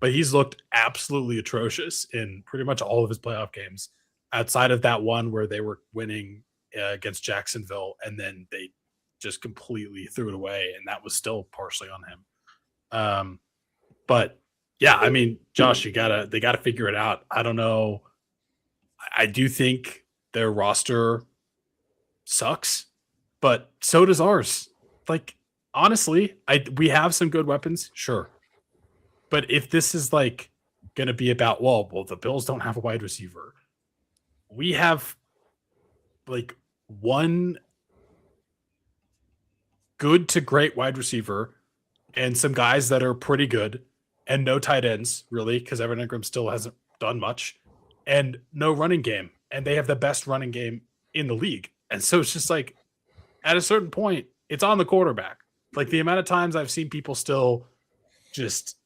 but he's looked absolutely atrocious in pretty much all of his playoff games outside of that one where they were winning against Jacksonville and then they just completely threw it away, and that was still partially on him. But yeah, I mean, Josh, they gotta figure it out. I don't know. I do think their roster sucks, but so does ours. Like, honestly, we have some good weapons, sure. But if this is like going to be about, well, the Bills don't have a wide receiver. We have like one good to great wide receiver and some guys that are pretty good and no tight ends, really, because Evan Ingram still hasn't done much, and no running game. And they have the best running game in the league. And so it's just like, at a certain point, it's on the quarterback. Like the amount of times I've seen people still just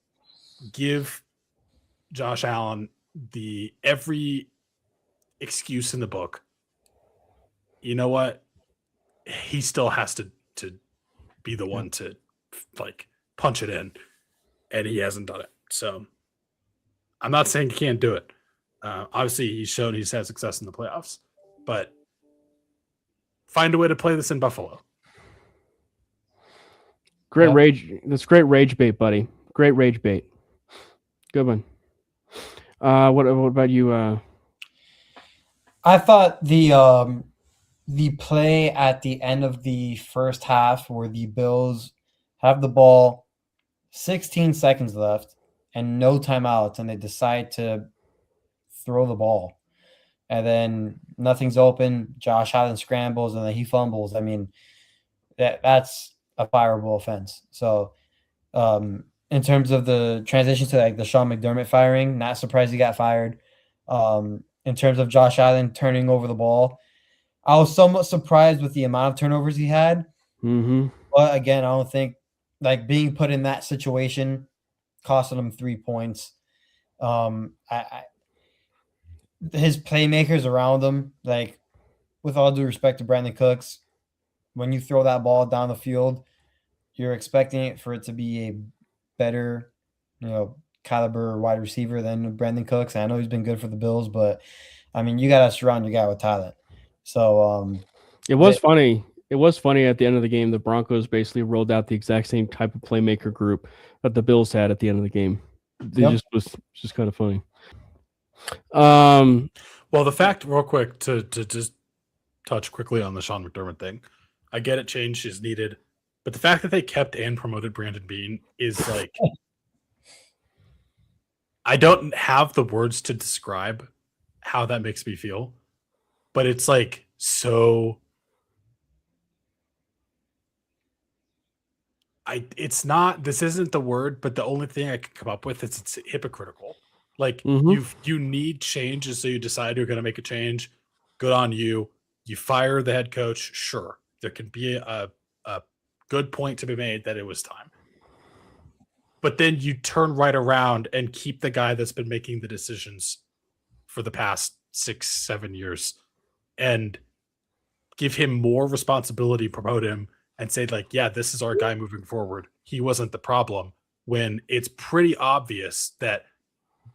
give Josh Allen every excuse in the book. You know what? He still has to be the one to like punch it in, and he hasn't done it. So I'm not saying he can't do it. Obviously, he's shown he's had success in the playoffs, but find a way to play this in Buffalo. Great rage. That's great rage bait, buddy. Great rage bait. Good one. What about you? I thought the play at the end of the first half where the Bills have the ball, 16 seconds left, and no timeouts, and they decide to throw the ball. And then nothing's open. Josh Allen scrambles, and then he fumbles. I mean, that's a fireable offense. So in terms of the transition to like the Sean McDermott firing, not surprised he got fired. In terms of Josh Allen turning over the ball, I was somewhat surprised with the amount of turnovers he had. Mm-hmm. But again, I don't think like being put in that situation costing him 3 points. His playmakers around him, like with all due respect to Brandon Cooks, when you throw that ball down the field, you're expecting it for it to be a better, caliber wide receiver than Brandon Cooks. And I know he's been good for the Bills, but I mean, you got to surround your guy with talent. So it was funny. It was funny at the end of the game. The Broncos basically rolled out the exact same type of playmaker group that the Bills had at the end of the game. It just kind of funny. Well, the fact, real quick, to just touch quickly on the Sean McDermott thing, I get it, change is needed, but the fact that they kept and promoted Brandon Beane is like, I don't have the words to describe how that makes me feel, but it's like so. This isn't the word, but the only thing I can come up with is it's hypocritical. Like you need change, and so you decide you're going to make a change. Good on you. You fire the head coach. Sure, there can be a good point to be made that it was time. But then you turn right around and keep the guy that's been making the decisions for the past 6-7 years and give him more responsibility, promote him, and say, like, yeah, this is our guy moving forward. He wasn't the problem, when it's pretty obvious that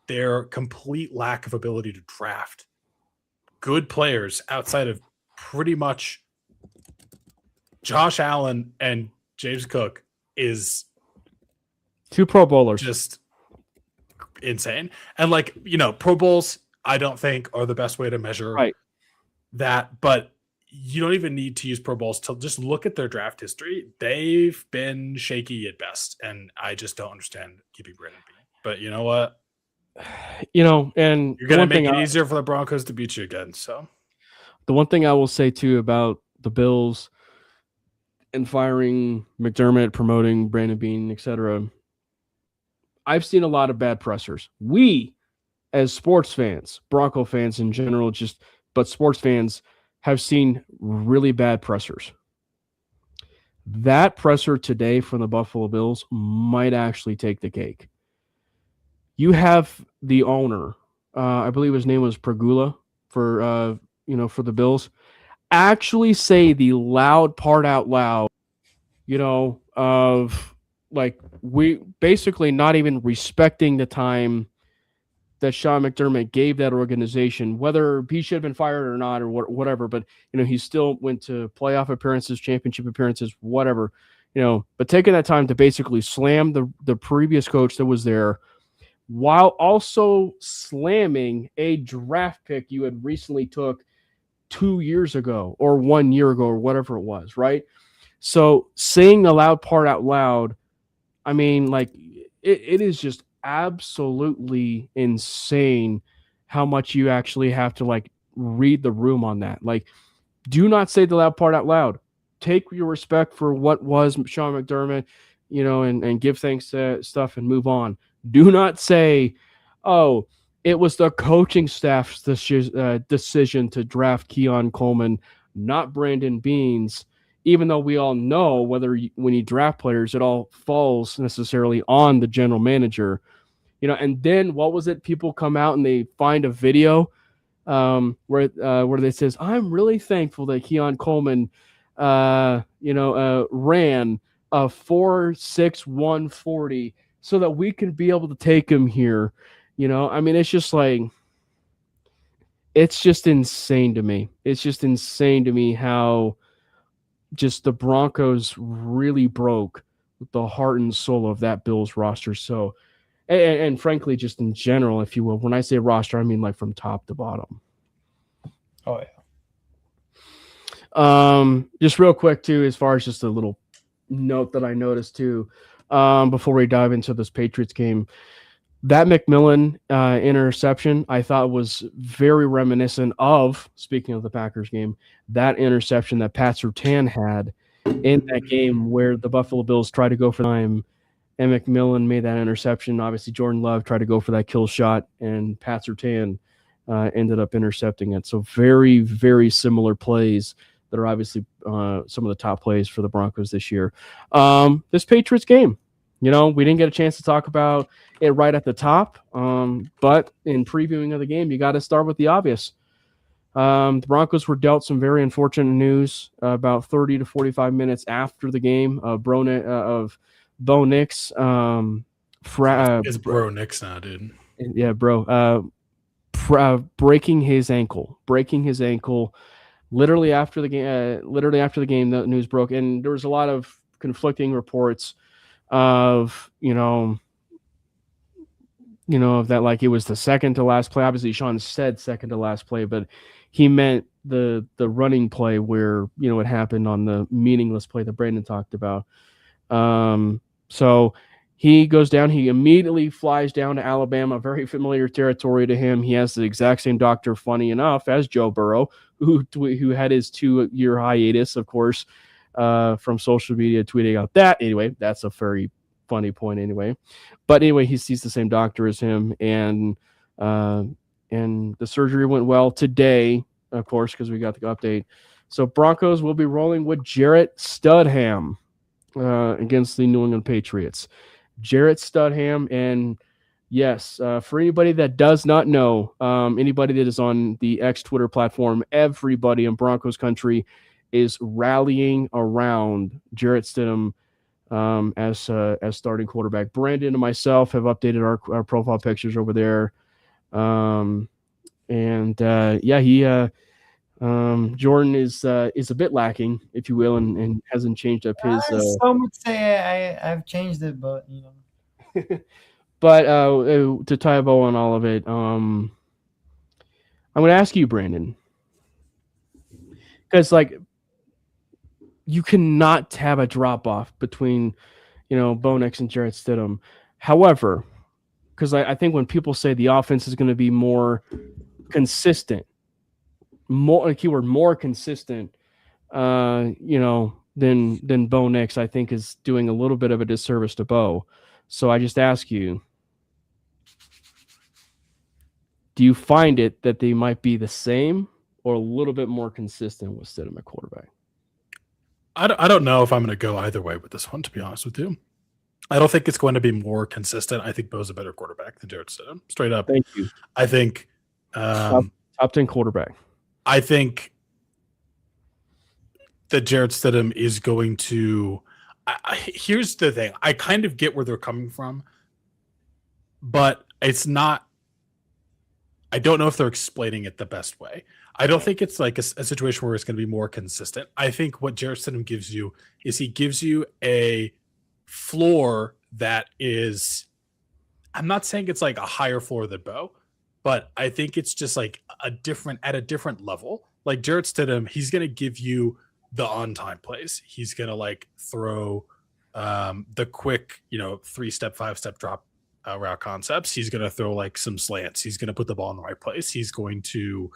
their complete lack of ability to draft good players outside of pretty much Josh Allen and James Cook is 2 Pro Bowlers. Just insane. And like, Pro Bowls, I don't think are the best way to measure that, but you don't even need to use Pro Bowls to just look at their draft history. They've been shaky at best, and I just don't understand keeping Brandon Beane. But you know what? And you're going to make it easier for the Broncos to beat you again. So the one thing I will say too about the Bills and firing McDermott, promoting Brandon Beane, etc., I've seen a lot of bad pressers. We, as sports fans, Bronco fans in general, but sports fans, have seen really bad pressers. That presser today from the Buffalo Bills might actually take the cake. You have the owner, I believe his name was Pregula for the Bills, actually say the loud part out loud, of like, we basically not even respecting the time that Sean McDermott gave that organization, whether he should have been fired or not, or whatever. But, he still went to playoff appearances, championship appearances, whatever, but taking that time to basically slam the previous coach that was there, while also slamming a draft pick you had recently took 2 years ago or 1 year ago or whatever it was, right? So saying the loud part out loud, I mean, like, it is just absolutely insane how much you actually have to like read the room on that. Like, do not say the loud part out loud. Take your respect for what was Sean McDermott, and give thanks to stuff and move on. Do not say, oh, it was the coaching staff's decision to draft Keon Coleman, not Brandon Beans, even though we all know when you draft players, it all falls necessarily on the general manager. And then what was it? People come out and they find a video where they says, I'm really thankful that Keon Coleman, ran a 4.61 so that we can be able to take him here. I mean, it's just like, it's just insane to me. It's just insane to me how just the Broncos really broke the heart and soul of that Bills roster. So, and frankly, just in general, if you will, when I say roster, I mean like from top to bottom. Oh yeah. Just real quick too, as far as just a little note that I noticed too, before we dive into this Patriots game, that McMillan interception I thought was very reminiscent of, speaking of the Packers game, that interception that Pat Surtain had in that game where the Buffalo Bills tried to go for time and McMillan made that interception. Obviously, Jordan Love tried to go for that kill shot, and Pat Surtain ended up intercepting it. So very, very similar plays that are obviously some of the top plays for the Broncos this year. This Patriots game, we didn't get a chance to talk about it right at the top, but in previewing of the game, you got to start with the obvious. The Broncos were dealt some very unfortunate news about 30 to 45 minutes after the game of Bo Nix. It's Bro Nix now, dude. Yeah, bro. Breaking his ankle. Literally after the game, the news broke, and there was a lot of conflicting reports of of that, like it was the second to last play. Obviously, Sean said second to last play, but he meant the running play where it happened on the meaningless play that Brandon talked about. So he goes down. He immediately flies down to Alabama, very familiar territory to him. He has the exact same doctor, funny enough, as Joe Burrow, who had his 2-year hiatus, of course, from social media, tweeting out that. Anyway, that's a very funny point anyway. But anyway, he sees the same doctor as him, and the surgery went well today, of course, because we got the update. So Broncos will be rolling with Jarrett Stidham against the New England Patriots. Jarrett Stidham, and yes, for anybody that does not know, anybody that is on the X Twitter platform, everybody in Broncos country is rallying around Jarrett Stidham as starting quarterback. Brandon and myself have updated our profile pictures over there, Jordan is a bit lacking, if you will, and hasn't changed up his. Some would say I've changed it, but But to tie a bow on all of it, I'm going to ask you, Brandon, because like you cannot have a drop off between Bo Nix and Jarrett Stidham. However, because I think when people say the offense is going to be more consistent, more consistent, than Bo Nix, I think is doing a little bit of a disservice to Bo. So I just ask you, do you find it that they might be the same or a little bit more consistent with Stidham at quarterback? I don't know if I'm going to go either way with this one, to be honest with you. I don't think it's going to be more consistent. I think Bo's a better quarterback than Jarrett Stidham. Straight up. Thank you. I think top 10 quarterback. I think that Jarrett Stidham is going to here's the thing. I kind of get where they're coming from, but it's not. I don't know if they're explaining it the best way. I don't think it's like a situation where it's going to be more consistent. I think what Jarrett Stidham gives you is he gives you a floor that is, I'm not saying it's like a higher floor than Bo, but I think it's just like at a different level. Like Jarrett Stidham, he's going to give you the on-time plays. He's going to like throw the quick, 3-step, 5-step drop route concepts. He's going to throw like some slants. He's going to put the ball in the right place. He's going to,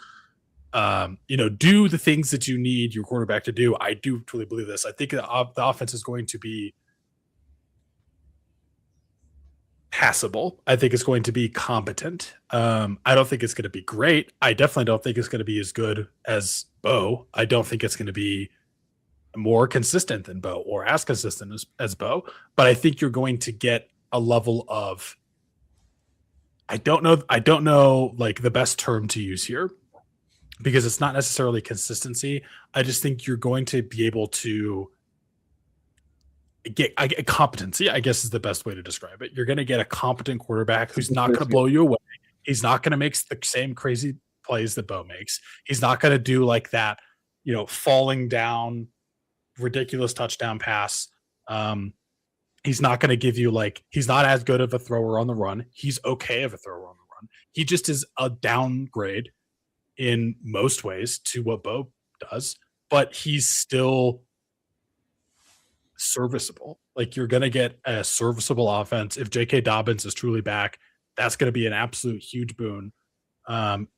do the things that you need your quarterback to do. I do truly believe this. I think the offense is going to be passable. I think it's going to be competent. I don't think it's going to be great. I definitely don't think it's going to be as good as Bo. I don't think it's going to be more consistent than Bo or as consistent as Bo. But I think you're going to get a level of, I don't know like the best term to use here, because it's not necessarily consistency. I just think you're going to be able to get a competency, I guess is the best way to describe it. You're going to get a competent quarterback who's not going to blow you away. He's not going to make the same crazy plays that Bo makes. He's not going to do like that, falling down ridiculous touchdown pass. He's not going to give you he's not as good of a thrower on the run. He's okay of a thrower on the run. He just is a downgrade in most ways to what Bo does, but he's still serviceable. Like, you're going to get a serviceable offense. If J.K. Dobbins is truly back, that's going to be an absolute huge boon.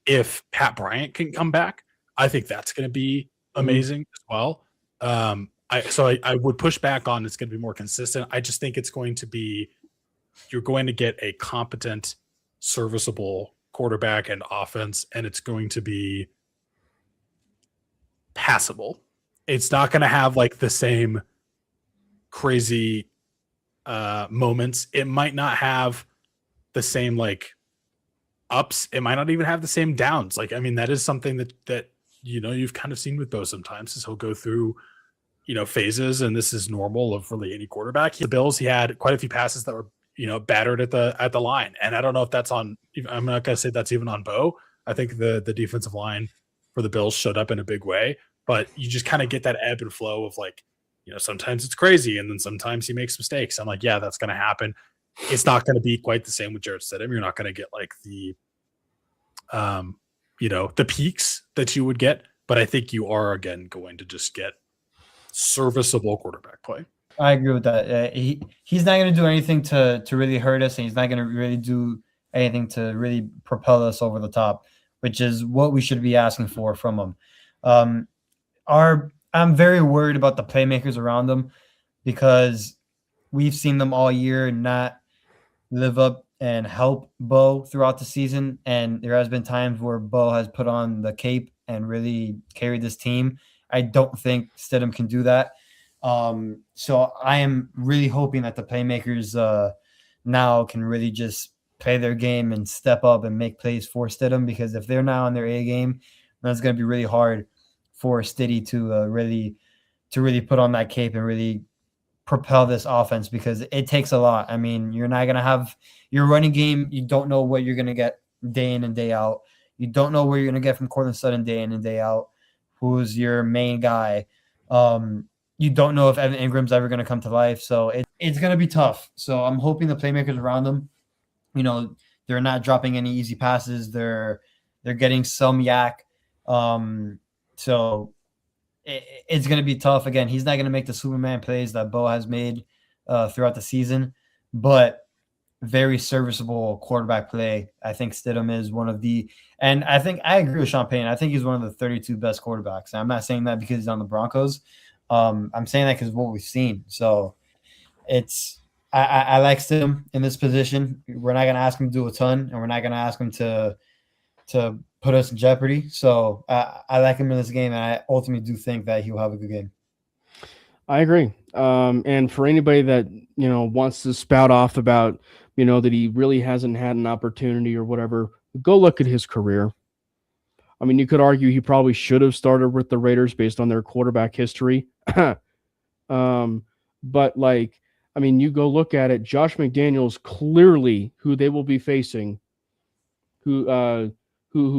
If Pat Bryant can come back, I think that's going to be amazing as well. I would push back on it's going to be more consistent. I just think it's going to be, you're going to get a competent, serviceable quarterback and offense, and it's going to be passable. It's not going to have like the same crazy moments. It might not have the same like ups. It might not even have the same downs. That is something that you've kind of seen with Bo sometimes, is he'll go through phases, and this is normal of really any quarterback. The Bills, he had quite a few passes that were battered at the line, and I don't know if that's on. I'm not gonna say that's even on Bo. I think the defensive line for the Bills showed up in a big way, but you just kind of get that ebb and flow of sometimes it's crazy, and then sometimes he makes mistakes. I'm like, yeah, that's gonna happen. It's not gonna be quite the same with Jarrett Stidham. You're not gonna get like the the peaks that you would get, but I think you are again going to just get serviceable quarterback play. I agree with that. He's not going to do anything to really hurt us, and he's not going to really do anything to really propel us over the top, which is what we should be asking for from him. I'm very worried about the playmakers around him, because we've seen them all year not live up and help Bo throughout the season, and there has been times where Bo has put on the cape and really carried this team. I don't think Stidham can do that. So I am really hoping that the playmakers now can really just play their game and step up and make plays for Stidham, because if they're not on their A game, then it's going to be really hard for Stiddy to really put on that cape and really propel this offense, because it takes a lot. You're not going to have your running game. You don't know what you're going to get day in and day out. You don't know where you're going to get from Courtland Sutton day in and day out, who's your main guy. You don't know if Evan Ingram's ever going to come to life. So it's going to be tough. So I'm hoping the playmakers around them, they're not dropping any easy passes. They're getting some yak. So it's going to be tough. Again, he's not going to make the Superman plays that Bo has made throughout the season, but very serviceable quarterback play. I think Stidham is one of the, and I think I agree with Sean Payton. I think he's one of the 32 best quarterbacks. And I'm not saying that because he's on the Broncos. I'm saying that because of what we've seen. So I like Stidham in this position. We're not going to ask him to do a ton, and we're not going to ask him to put us in jeopardy. So I like him in this game, and I ultimately do think that he'll have a good game. I agree. And for anybody that, wants to spout off about, that he really hasn't had an opportunity or whatever, go look at his career. You could argue he probably should have started with the Raiders based on their quarterback history. But you go look at it, Josh McDaniels, clearly who they will be facing, who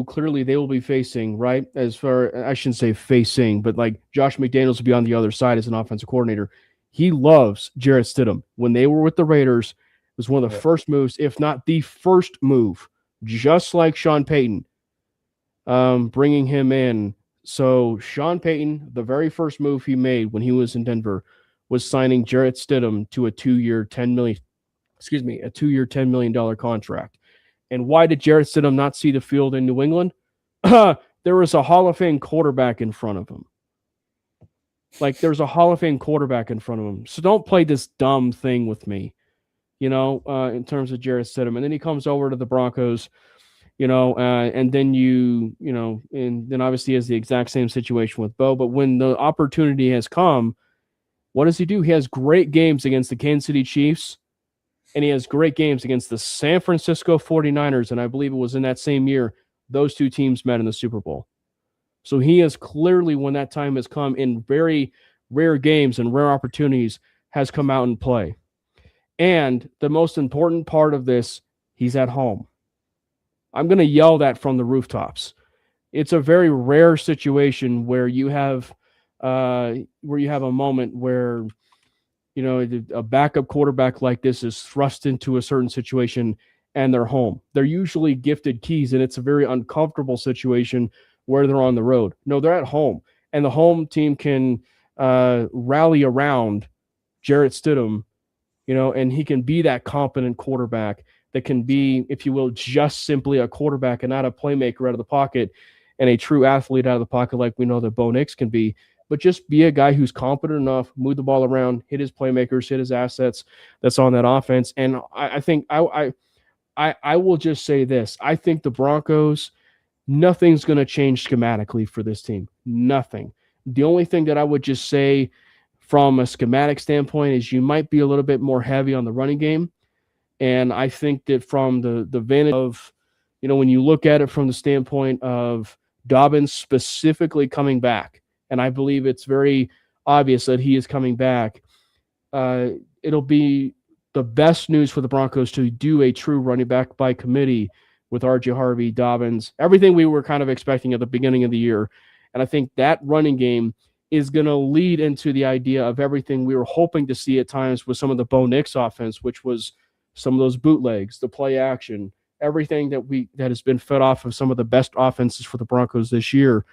clearly they will be facing, right? As far, I shouldn't say facing, but Josh McDaniels will be on the other side as an offensive coordinator. He loves Jarrett Stidham. When they were with the Raiders, it was one of the first moves, if not the first move, just like Sean Payton, bringing him in. So Sean Payton, the very first move he made when he was in Denver was signing Jarrett Stidham to a 2-year, $10 a 2-year, $10 million contract. And why did Jarrett Stidham not see the field in New England? There was a Hall of Fame quarterback in front of him. Like, there's a Hall of Fame quarterback in front of him. So don't play this dumb thing with me, in terms of Jarrett Stidham. And then he comes over to the Broncos, and then and then obviously has the exact same situation with Bo. But when the opportunity has come, what does he do? He has great games against the Kansas City Chiefs, and he has great games against the San Francisco 49ers. And I believe it was in that same year those two teams met in the Super Bowl. So he has clearly, when that time has come, in very rare games and rare opportunities, has come out and play. And the most important part of this, he's at home. I'm going to yell that from the rooftops. It's a very rare situation where you have a moment where a backup quarterback like this is thrust into a certain situation and they're home. They're usually gifted keys, and it's a very uncomfortable situation where they're on the road. No, they're at home, and the home team can rally around Jarrett Stidham, and he can be that competent quarterback that can be, if you will, just simply a quarterback and not a playmaker out of the pocket and a true athlete out of the pocket like we know that Bo Nix can be, but just be a guy who's competent enough, move the ball around, hit his playmakers, hit his assets that's on that offense. And I think I will just say this. I think the Broncos, nothing's going to change schematically for this team. Nothing. The only thing that I would just say from a schematic standpoint is you might be a little bit more heavy on the running game. And I think that from the vantage of, when you look at it from the standpoint of Dobbins specifically coming back, and I believe it's very obvious that he is coming back, it'll be the best news for the Broncos to do a true running back by committee with R.J. Harvey, Dobbins, everything we were kind of expecting at the beginning of the year. And I think that running game is going to lead into the idea of everything we were hoping to see at times with some of the Bo Nix offense, which was some of those bootlegs, the play action, everything that has been fed off of some of the best offenses for the Broncos this year.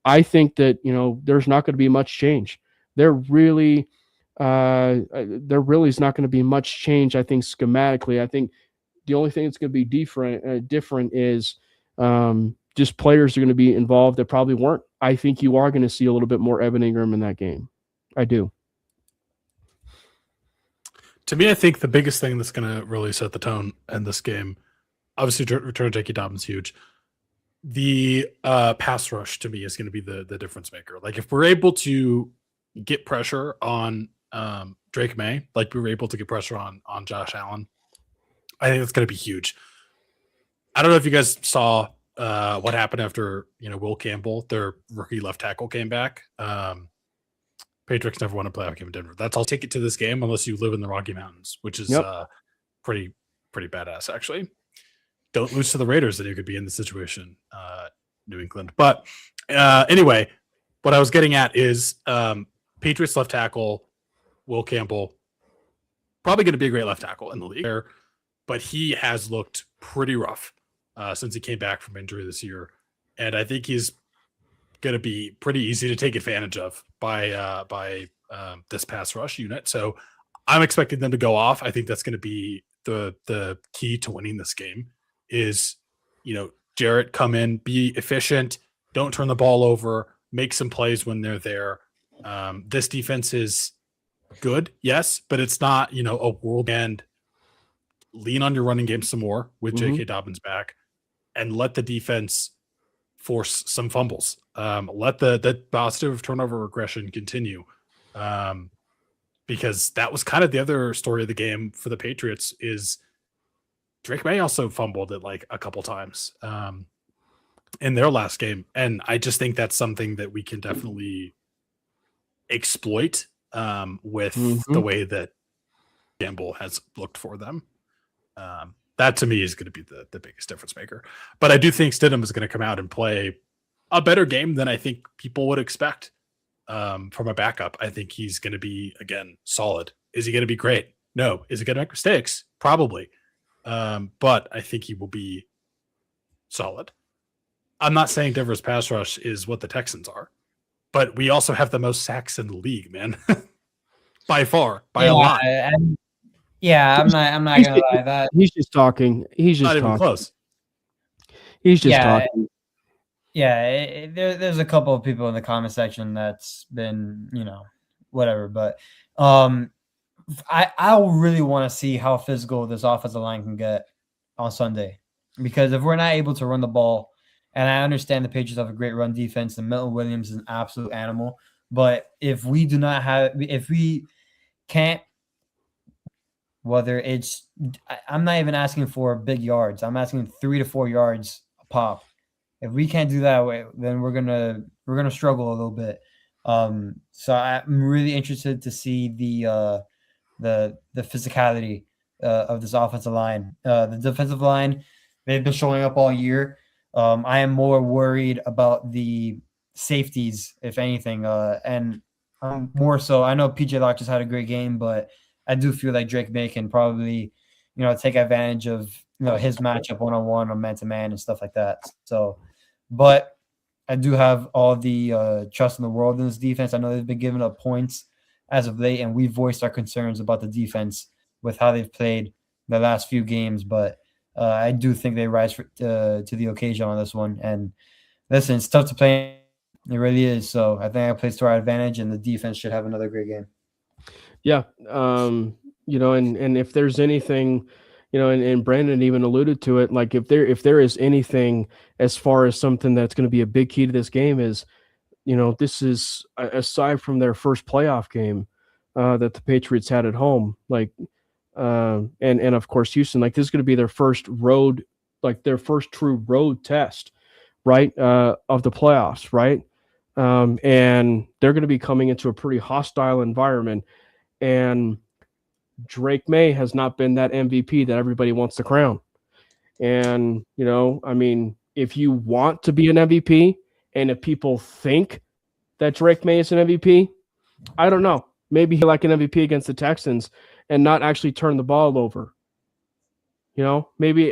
I think that, there's not going to be much change. There really is not going to be much change, I think, schematically. I think the only thing that's going to be different is just players are going to be involved that probably weren't. I think you are going to see a little bit more Evan Ingram in that game. I do. To me, I think the biggest thing that's going to really set the tone in this game, obviously, return of J.K. Dobbins, huge. The pass rush, to me, is going to be the difference maker. Like, if we're able to get pressure on Drake May, like we were able to get pressure on Josh Allen, I think it's going to be huge. I don't know if you guys saw what happened after Will Campbell, their rookie left tackle, came back. Patriots never won a playoff game in Denver. That's all ticket to this game, unless you live in the Rocky Mountains, which is pretty badass, actually. Don't lose to the Raiders, then you could be in the situation, New England. But anyway, what I was getting at is Patriots left tackle Will Campbell, probably going to be a great left tackle in the league, but he has looked pretty rough since he came back from injury this year, and I think he's going to be pretty easy to take advantage of by this pass rush unit. So I'm expecting them to go off. I think that's going to be the key to winning this game. Is Jarrett, come in, be efficient, don't turn the ball over, make some plays when they're there. This defense is good, yes, but it's not a world end. Lean on your running game some more with J.K. Dobbins back, and let the defense force some fumbles. Let the positive turnover regression continue, because that was kind of the other story of the game for the Patriots. Is Drake May also fumbled it like a couple times in their last game, and I just think that's something that we can definitely exploit with the way that Campbell has looked for them. That to me is going to be the biggest difference maker. But I do think Stidham is going to come out and play a better game than I think people would expect from a backup. I think he's going to be, again, solid. Is he going to be great? No. Is he going to make mistakes? Probably. But I think he will be solid. I'm not saying Denver's pass rush is what the Texans are, but we also have the most sacks in the league, man. By far, by a lot. Yeah, I'm not He's, gonna lie. That he's just talking. He's just Not even talking. close. He's just yeah, talking. yeah. There's a couple of people in the comment section that's been whatever, but I really want to see how physical this offensive line can get on Sunday, because if we're not able to run the ball, and I understand the Patriots have a great run defense, and Milton Williams is an absolute animal, but if we can't, whether I'm not even asking for big yards, I'm asking 3 to 4 yards a pop. If we can't do that way, then we're gonna struggle a little bit. So I'm really interested to see the physicality of this offensive line. The defensive line, they've been showing up all year. I am more worried about the safeties, if anything, and more so. I know PJ Locke just had a great game, but I do feel like Drake May can probably, take advantage of his matchup one-on-one or man-to-man and stuff like that. So, but I do have all the trust in the world in this defense. I know they've been giving up points as of late, and we voiced our concerns about the defense with how they've played the last few games. But I do think they rise to the occasion on this one. And listen, it's tough to play. It really is. So I think I plays to our advantage, and the defense should have another great game. Yeah. And if there's anything, and Brandon even alluded to it, like if there is anything as far as something that's going to be a big key to this game is, this is aside from their first playoff game that the Patriots had at home, like, and of course Houston, like this is going to be their first true road test, right, of the playoffs, right, and they're going to be coming into a pretty hostile environment, and Drake May has not been that MVP that everybody wants to crown. And, I mean, if you want to be an MVP and if people think that Drake May is an MVP, I don't know. Maybe he like an MVP against the Texans and not actually turn the ball over. Maybe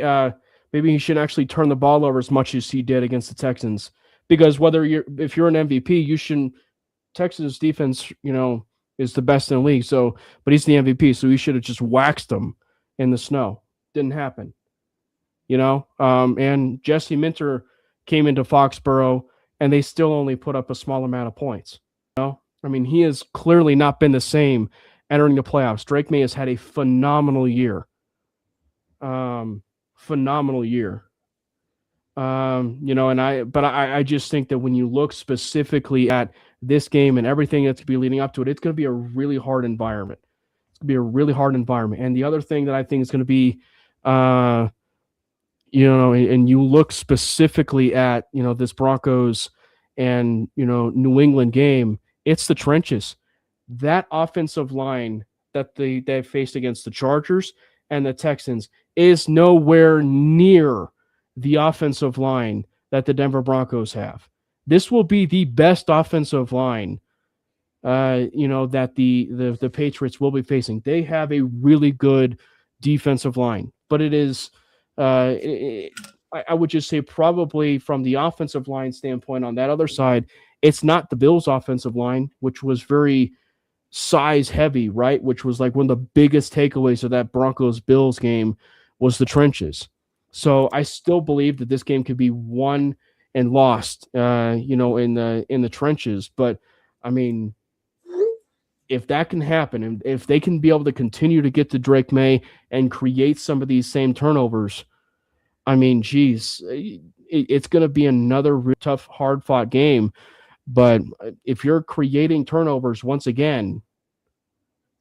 he shouldn't actually turn the ball over as much as he did against the Texans. Because if you're an MVP, you shouldn't. Texas defense, is the best in the league. So, but he's the MVP, so he should have just waxed him in the snow. Didn't happen. And Jesse Minter came into Foxborough, and they still only put up a small amount of points. I mean, he has clearly not been the same entering the playoffs. Drake May has had a phenomenal year. Phenomenal year. I just think that when you look specifically at this game and everything that's going to be leading up to it, it's going to be a really hard environment. It's going to be a really hard environment. And the other thing that I think is going to be, and you look specifically at, this Broncos and, New England game, it's the trenches. That offensive line that they faced against the Chargers and the Texans is nowhere near the offensive line that the Denver Broncos have. This will be the best offensive line, that the Patriots will be facing. They have a really good defensive line, but it is, I would just say probably from the offensive line standpoint on that other side, it's not the Bills' offensive line, which was very size heavy, right? Which was like one of the biggest takeaways of that Broncos-Bills game was the trenches. So I still believe that this game could be won and lost, in the trenches. But I mean, if that can happen, and if they can be able to continue to get to Drake May and create some of these same turnovers, I mean, geez, it's going to be another tough, hard-fought game. But if you're creating turnovers once again,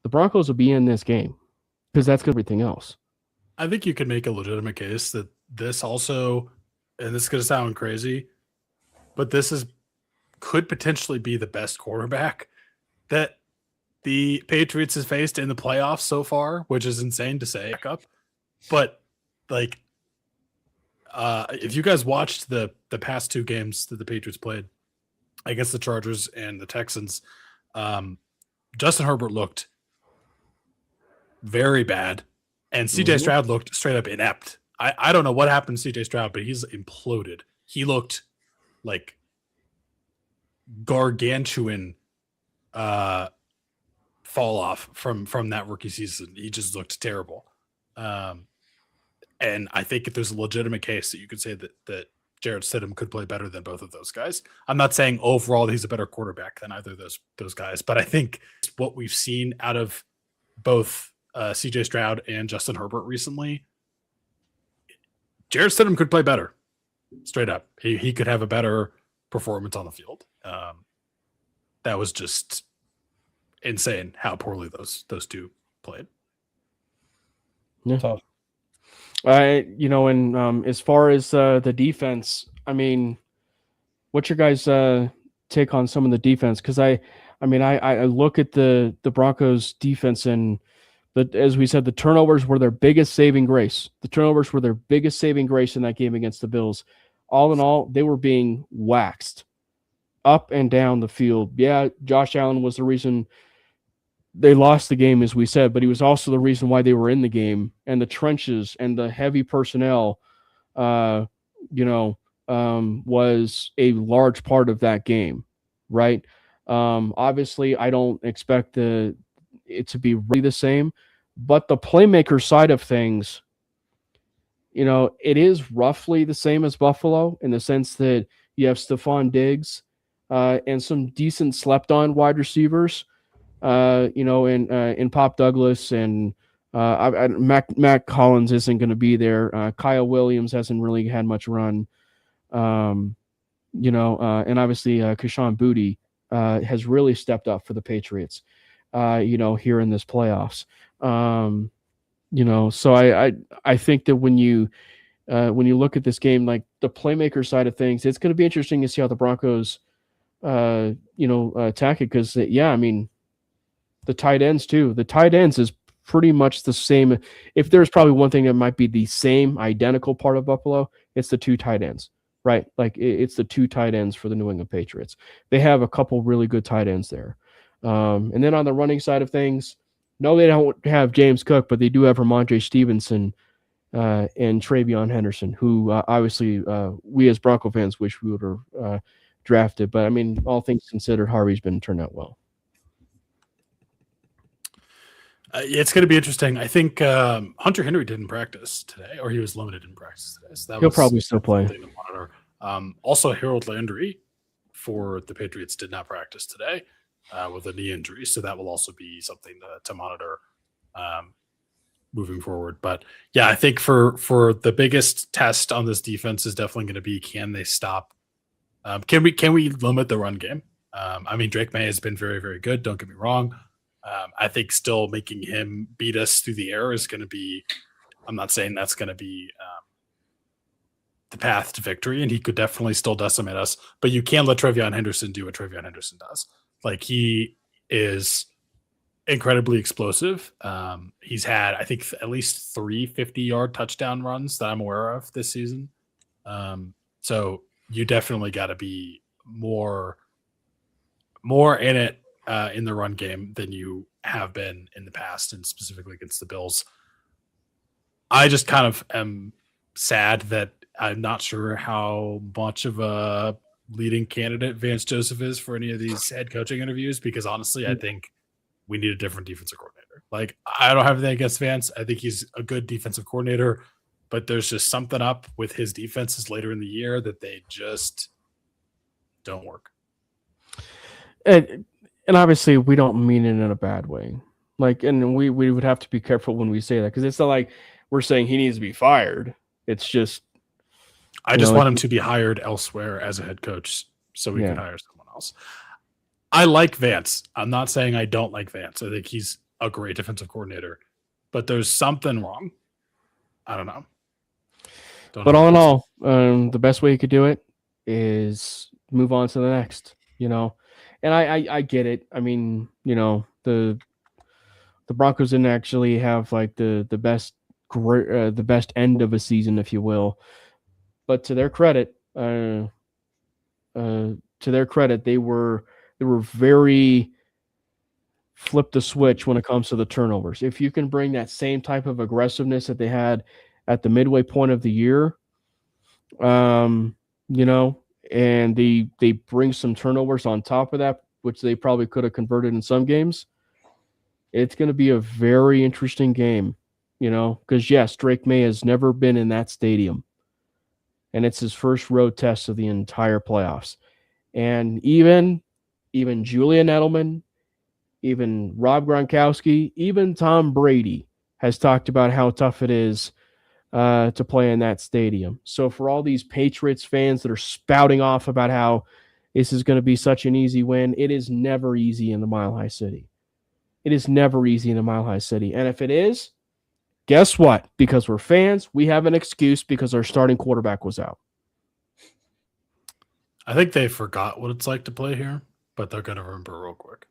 the Broncos will be in this game because that's everything else. I think you can make a legitimate case that this also, and this is going to sound crazy, but could potentially be the best quarterback that the Patriots has faced in the playoffs so far, which is insane to say. But like, if you guys watched the past two games that the Patriots played against the Chargers and the Texans, Justin Herbert looked very bad. And CJ Stroud looked straight up inept. I don't know what happened to CJ Stroud, but he's imploded. He looked like gargantuan 5 fall off from that rookie season. He just looked terrible. And I think if there's a legitimate case that you could say that Jarrett Stidham could play better than both of those guys. I'm not saying overall he's a better quarterback than either of those guys, but I think what we've seen out of both CJ Stroud and Justin Herbert recently, Jarrett Stidham could play better. Straight up. He could have a better performance on the field. That was just insane how poorly those two played. Yeah. Tough. And as far as the defense, I mean, what's your guys' take on some of the defense? Because I look at the Broncos defense, and as we said, the turnovers were their biggest saving grace. The turnovers were their biggest saving grace in that game against the Bills. All in all, they were being waxed up and down the field. Yeah, Josh Allen was the reason they lost the game, as we said, but he was also the reason why they were in the game. And the trenches and the heavy personnel, was a large part of that game, right? Obviously, I don't expect it to be really the same, but the playmaker side of things, it is roughly the same as Buffalo in the sense that you have Stephon Diggs and some decent slept-on wide receivers. In Pop Douglas and Matt Collins isn't going to be there. Kyle Williams hasn't really had much run. And obviously Kashawn Boutte has really stepped up for the Patriots, here in this playoffs. So I think that when you look at this game, like the playmaker side of things, it's going to be interesting to see how the Broncos, attack it. Because the tight ends too. The tight ends is pretty much the same. If there's probably one thing that might be the same identical part of Buffalo, it's the two tight ends, right? Like it's the two tight ends for the New England Patriots. They have a couple really good tight ends there. And then on the running side of things, no, they don't have James Cook, but they do have Ramondre Stevenson and Travion Henderson, who obviously we as Bronco fans wish we would have drafted. But all things considered, Harvey's turned out well. It's going to be interesting. I think Hunter Henry didn't practice today, or he was limited in practice today. So he'll probably still play. Also, Harold Landry for the Patriots did not practice today with a knee injury, so that will also be something to monitor moving forward. But yeah, I think for the biggest test on this defense is definitely going to be, can they stop? Can we limit the run game? Drake May has been very, very good. Don't get me wrong. I think still making him beat us through the air is going to be, I'm not saying that's going to be the path to victory, and he could definitely still decimate us, but you can't let Travion Henderson do what Travion Henderson does. Like, he is incredibly explosive. He's had, I think, at least 3 50-yard touchdown runs that I'm aware of this season. So you definitely got to be more in it in the run game than you have been in the past, and specifically against the Bills. I just kind of am sad that I'm not sure how much of a leading candidate Vance Joseph is for any of these head coaching interviews, because honestly, I think we need a different defensive coordinator. Like, I don't have anything against Vance. I think he's a good defensive coordinator, but there's just something up with his defenses later in the year that they just don't work. And obviously, we don't mean it in a bad way. Like, and we would have to be careful when we say that, because it's not like we're saying he needs to be fired. It's just, I just want him to be hired elsewhere as a head coach so we can hire someone else. I like Vance. I'm not saying I don't like Vance. I think he's a great defensive coordinator, but there's something wrong. I don't know. But all in all, the best way you could do it is move on to the next, And I get it. The Broncos didn't actually have like the best end of a season, if you will. But to their credit, they were very flip the switch when it comes to the turnovers. If you can bring that same type of aggressiveness that they had at the midway point of the year, and they bring some turnovers on top of that, which they probably could have converted in some games, It's going to be a very interesting game, because yes, Drake May has never been in that stadium, and it's his first road test of the entire playoffs. And even Julian Edelman, even Rob Gronkowski, even Tom Brady has talked about how tough it is to play in that stadium. So for all these Patriots fans that are spouting off about how this is going to be such an easy win, it is never easy in the Mile High City. It is never easy in the Mile High City. And if it is, guess what? Because we're fans, we have an excuse because our starting quarterback was out. I think they forgot what it's like to play here, but they're going to remember real quick.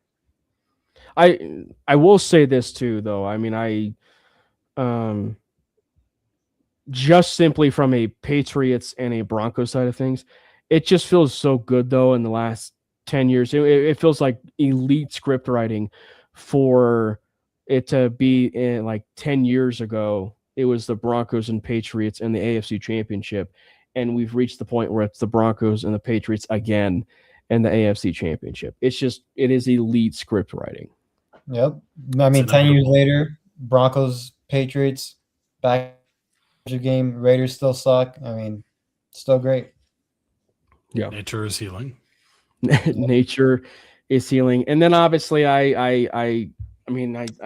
I will say this too, though. I mean, just simply from a Patriots and a Broncos side of things, it just feels so good, though, in the last 10 years. It feels like elite script writing for it to be in like 10 years ago. It was the Broncos and Patriots in the AFC Championship, and we've reached the point where it's the Broncos and the Patriots again in the AFC Championship. It is elite script writing. Yep. I mean, 10 years later, Broncos, Patriots, back game, Raiders still suck. I mean, still great. Yeah. Nature is healing. Nature is healing. And then obviously I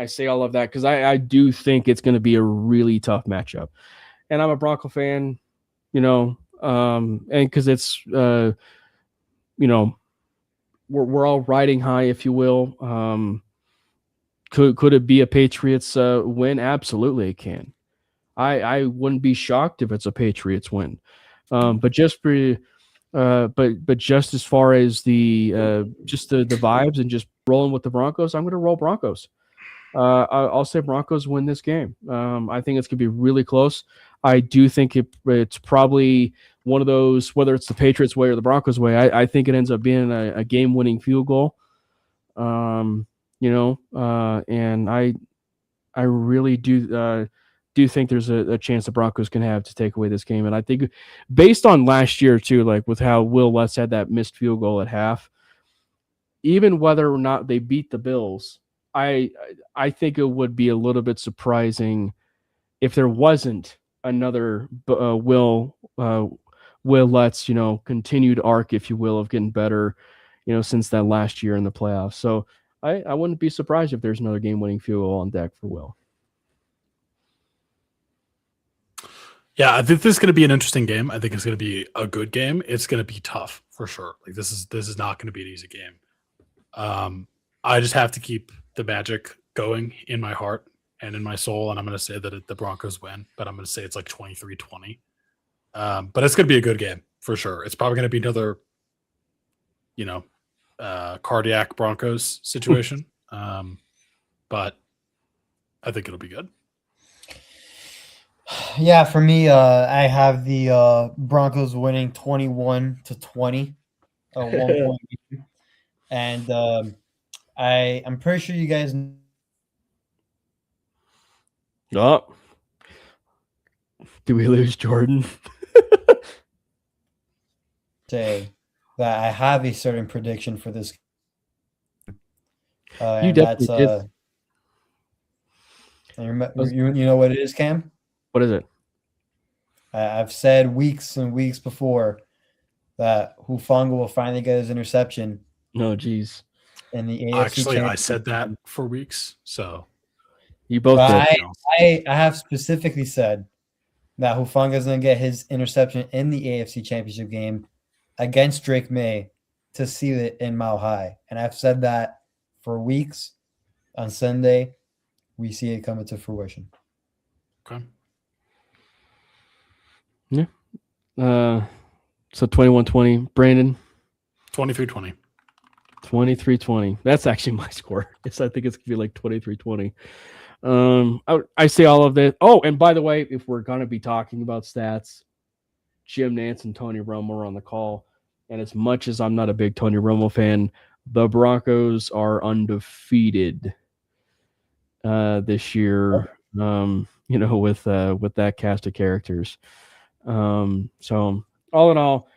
say all of that because I do think it's going to be a really tough matchup. And I'm a Bronco fan, and because it's, we're all riding high, if you will. Could it be a Patriots win? Absolutely, it can. I wouldn't be shocked if it's a Patriots win. But just as far as the just the vibes and just rolling with the Broncos, I'm going to roll Broncos. I'll say Broncos win this game. I think it's going to be really close. I do think it's probably one of those, whether it's the Patriots way or the Broncos way. I think it ends up being a game-winning field goal. And I really do think there's a chance the Broncos can have to take away this game. And I think based on last year too, like with how Will Lutz had that missed field goal at half, even whether or not they beat the Bills, I think it would be a little bit surprising if there wasn't another Will Lutz, continued arc, if you will, of getting better, since that last year in the playoffs. So I wouldn't be surprised if there's another game-winning field goal on deck for Will. Yeah, I think this is going to be an interesting game. I think it's going to be a good game. It's going to be tough for sure. Like this is not going to be an easy game. I just have to keep the magic going in my heart and in my soul, and I'm going to say that the Broncos win, but I'm going to say it's like 23-20. But it's going to be a good game for sure. It's probably going to be another, cardiac Broncos situation. But I think it'll be good. Yeah, for me, I have the Broncos winning 21-20, 1 point game. And I'm pretty sure you guys know. Oh, did we lose Jordan? Say that I have a certain prediction for this. You definitely did. You know what it is, Cam? What is it? I've said weeks and weeks before that Hufanga will finally get his interception. No, geez. In the AFC Actually, I said that for weeks, so you both did. I have specifically said that Hufanga is going to get his interception in the AFC Championship game against Drake May to seal it in Mile High. And I've said that for weeks. On Sunday, we see it coming to fruition. Okay. Yeah. So 21-20. Brandon? 23-20. 23-20. That's actually my score. I think it's going to be like 23-20. I say all of that. Oh, and by the way, if we're going to be talking about stats, Jim Nantz and Tony Romo are on the call. And as much as I'm not a big Tony Romo fan, the Broncos are undefeated this year, with that cast of characters. So all in all,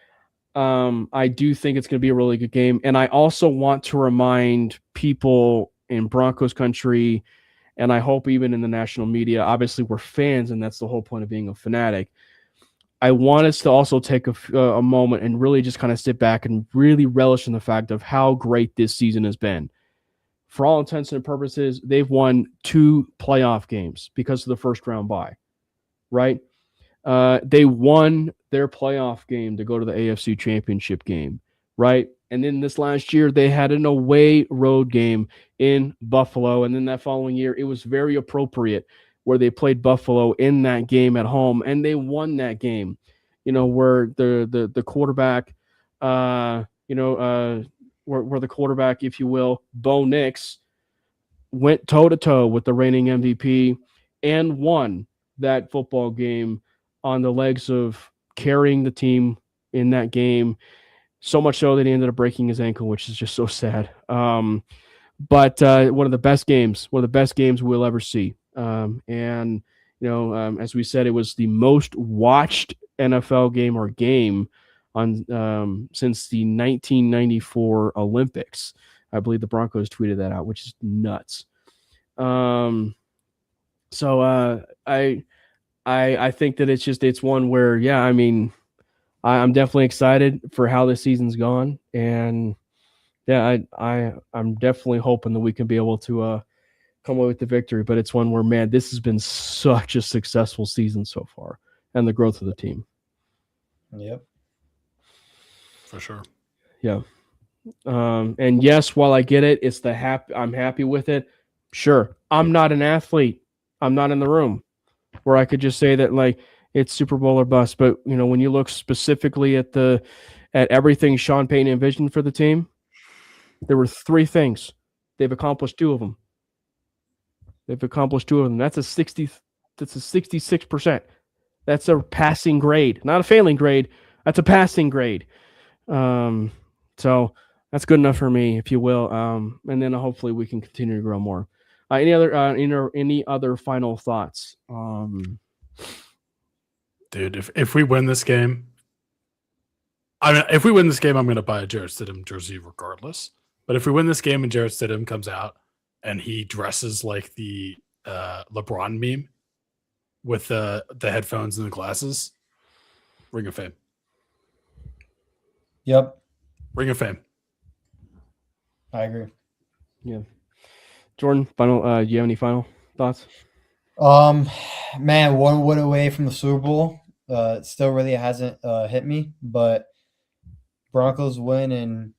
I do think it's going to be a really good game. And I also want to remind people in Broncos country, and I hope even in the national media. Obviously, we're fans, and that's the whole point of being a fanatic. I want us to also take a moment and really just kind of sit back and really relish in the fact of how great this season has been. For all intents and purposes, they've won 2 playoff games because of the first round bye, right? They won their playoff game to go to the AFC Championship game, right? And then this last year, they had an away road game in Buffalo. And then that following year, it was very appropriate where they played Buffalo in that game at home, and they won that game. Where the quarterback, where the quarterback, if you will, Bo Nix, went toe-to-toe with the reigning MVP and won that football game on the legs of carrying the team in that game, so much so that he ended up breaking his ankle, which is just so sad. But one of the best games we'll ever see. And as we said, it was the most watched NFL game on since the 1994 Olympics. I believe the Broncos tweeted that out, which is nuts. So I think that it's one where, yeah, I mean, I'm definitely excited for how this season's gone, and yeah, I'm definitely hoping that we can be able to come away with the victory. But it's one where, man, this has been such a successful season so far, and the growth of the team. Yep, for sure. Yeah. And yes, while I get it, it's I'm happy with it. Sure, I'm not an athlete. I'm not in the room where I could just say that like it's Super Bowl or bust. But when you look specifically at everything Sean Payton envisioned for the team, there were 3 things. They've accomplished 2 of them. That's a 66%. That's a passing grade, not a failing grade. That's a passing grade. So that's good enough for me, if you will. And then hopefully we can continue to grow more. Any other final thoughts? Dude, if we win this game, I'm going to buy a Jarrett Stidham jersey regardless. But if we win this game and Jarrett Stidham comes out and he dresses like the LeBron meme with the headphones and the glasses, Ring of Fame. Yep. Ring of Fame. I agree. Yeah. Jordan, final. Do you have any final thoughts? Man, 1 win away from the Super Bowl. It still really hasn't hit me, but Broncos win, and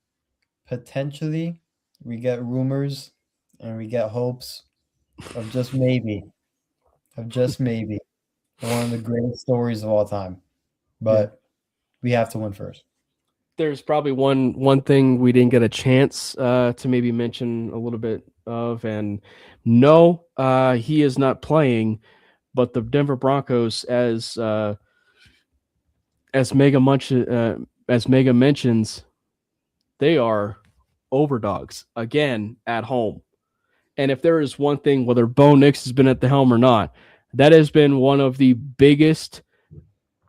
potentially we get rumors and we get hopes of just maybe one of the greatest stories of all time. But we have to win first. There's probably one thing we didn't get a chance to maybe mention a little bit of, and no, he is not playing, but the Denver Broncos, as Mega mentions, they are overdogs again at home. And if there is one thing, whether Bo Nix has been at the helm or not, that has been one of the biggest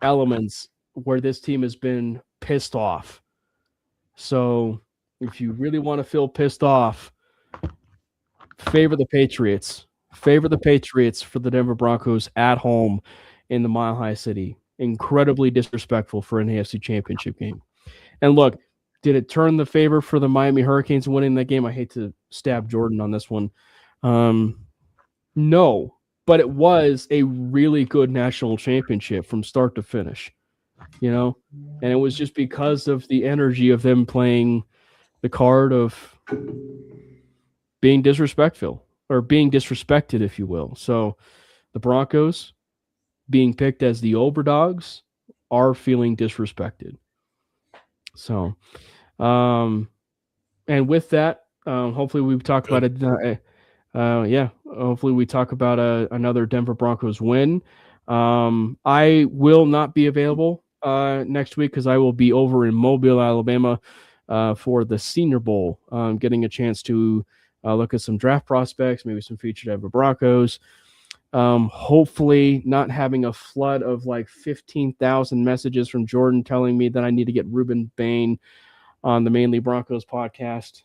elements where this team has been pissed off. So if you really want to feel pissed off, favor the Patriots. Favor the Patriots for the Denver Broncos at home in the Mile High City. Incredibly disrespectful for an AFC Championship game. And look, did it turn the favor for the Miami Hurricanes winning that game? I hate to stab Jordan on this one. No, but it was a really good national championship from start to finish, and it was just because of the energy of them playing the card of being disrespectful or being disrespected, if you will. So the Broncos being picked as the overdogs are feeling disrespected. So, and with that, hopefully we talk about it. Hopefully we talk about another Denver Broncos win. I will not be available next week because I will be over in Mobile, Alabama, for the Senior Bowl, getting a chance to look at some draft prospects, maybe some future Denver Broncos. Hopefully not having a flood of like 15,000 messages from Jordan telling me that I need to get Ruben Bain on the Mainly Broncos podcast,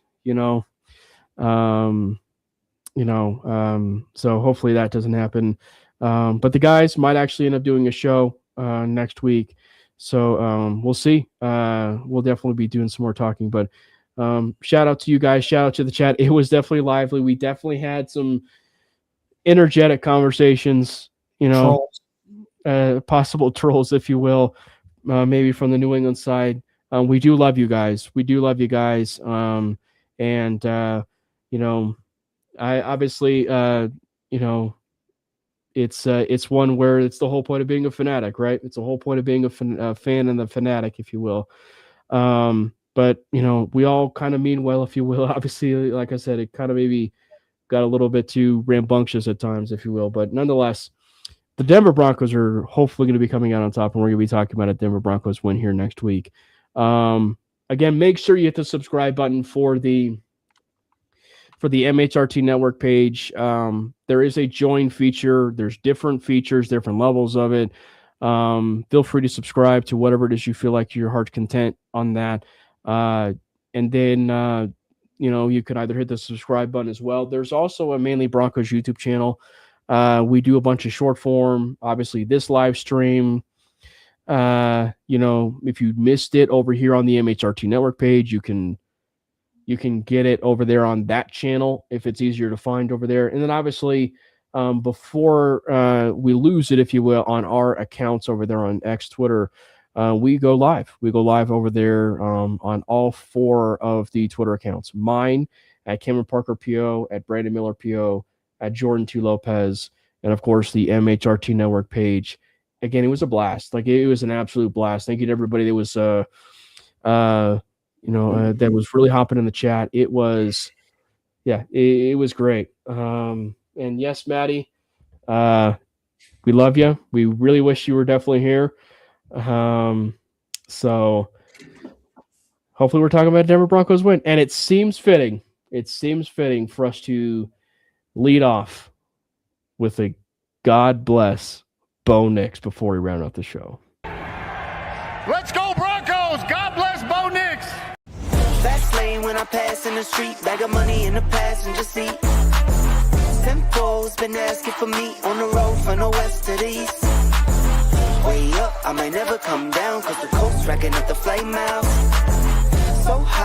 So hopefully that doesn't happen. But the guys might actually end up doing a show next week. So we'll see. We'll definitely be doing some more talking. But shout out to you guys. Shout out to the chat. It was definitely lively. We definitely had some energetic conversations, possible trolls, if you will, maybe from the New England side. We do love you guys. We do love you guys. I obviously, it's one where it's the whole point of being a fanatic, right? It's the whole point of being a fan and the fanatic, if you will. But we all kind of mean well, if you will. Obviously, like I said, it kind of maybe got a little bit too rambunctious at times, if you will. But nonetheless, the Denver Broncos are hopefully going to be coming out on top, and we're going to be talking about a Denver Broncos win here next week. Again, make sure you hit the subscribe button for the MHRT Network page. There is a join feature. There's different features, different levels of it. Feel free to subscribe to whatever it is you feel like your heart's content on that. And then, you can either hit the subscribe button as well. There's also a Mainly Broncos YouTube channel. We do a bunch of short form. Obviously, this live stream. If you missed it over here on the MHRT Network page, you can get it over there on that channel if it's easier to find over there. And then obviously, before we lose it, if you will, on our accounts over there on X, Twitter, we go live. We go live over there on all 4 of the Twitter accounts. Mine at Cameron Parker PO, at Brandon Miller PO, at Jordan T. Lopez, and of course the MHRT Network page. Again, it was a blast. Like, it was an absolute blast. Thank you to everybody that was that was really hopping in the chat. It was, it was great. And yes, Maddie, we love you. We really wish you were definitely here. So hopefully we're talking about Denver Broncos win. And it seems fitting. It seems fitting for us to lead off with a God bless Bo Nix before we round out the show. Let's go Broncos! God bless Bo Nix! Fast lane when I pass in the street, bag of money in the passenger seat. Tempo's been asking for me on the road from the west to the east. Way up, I might never come down, cause the coast's racking up the flame out. So high.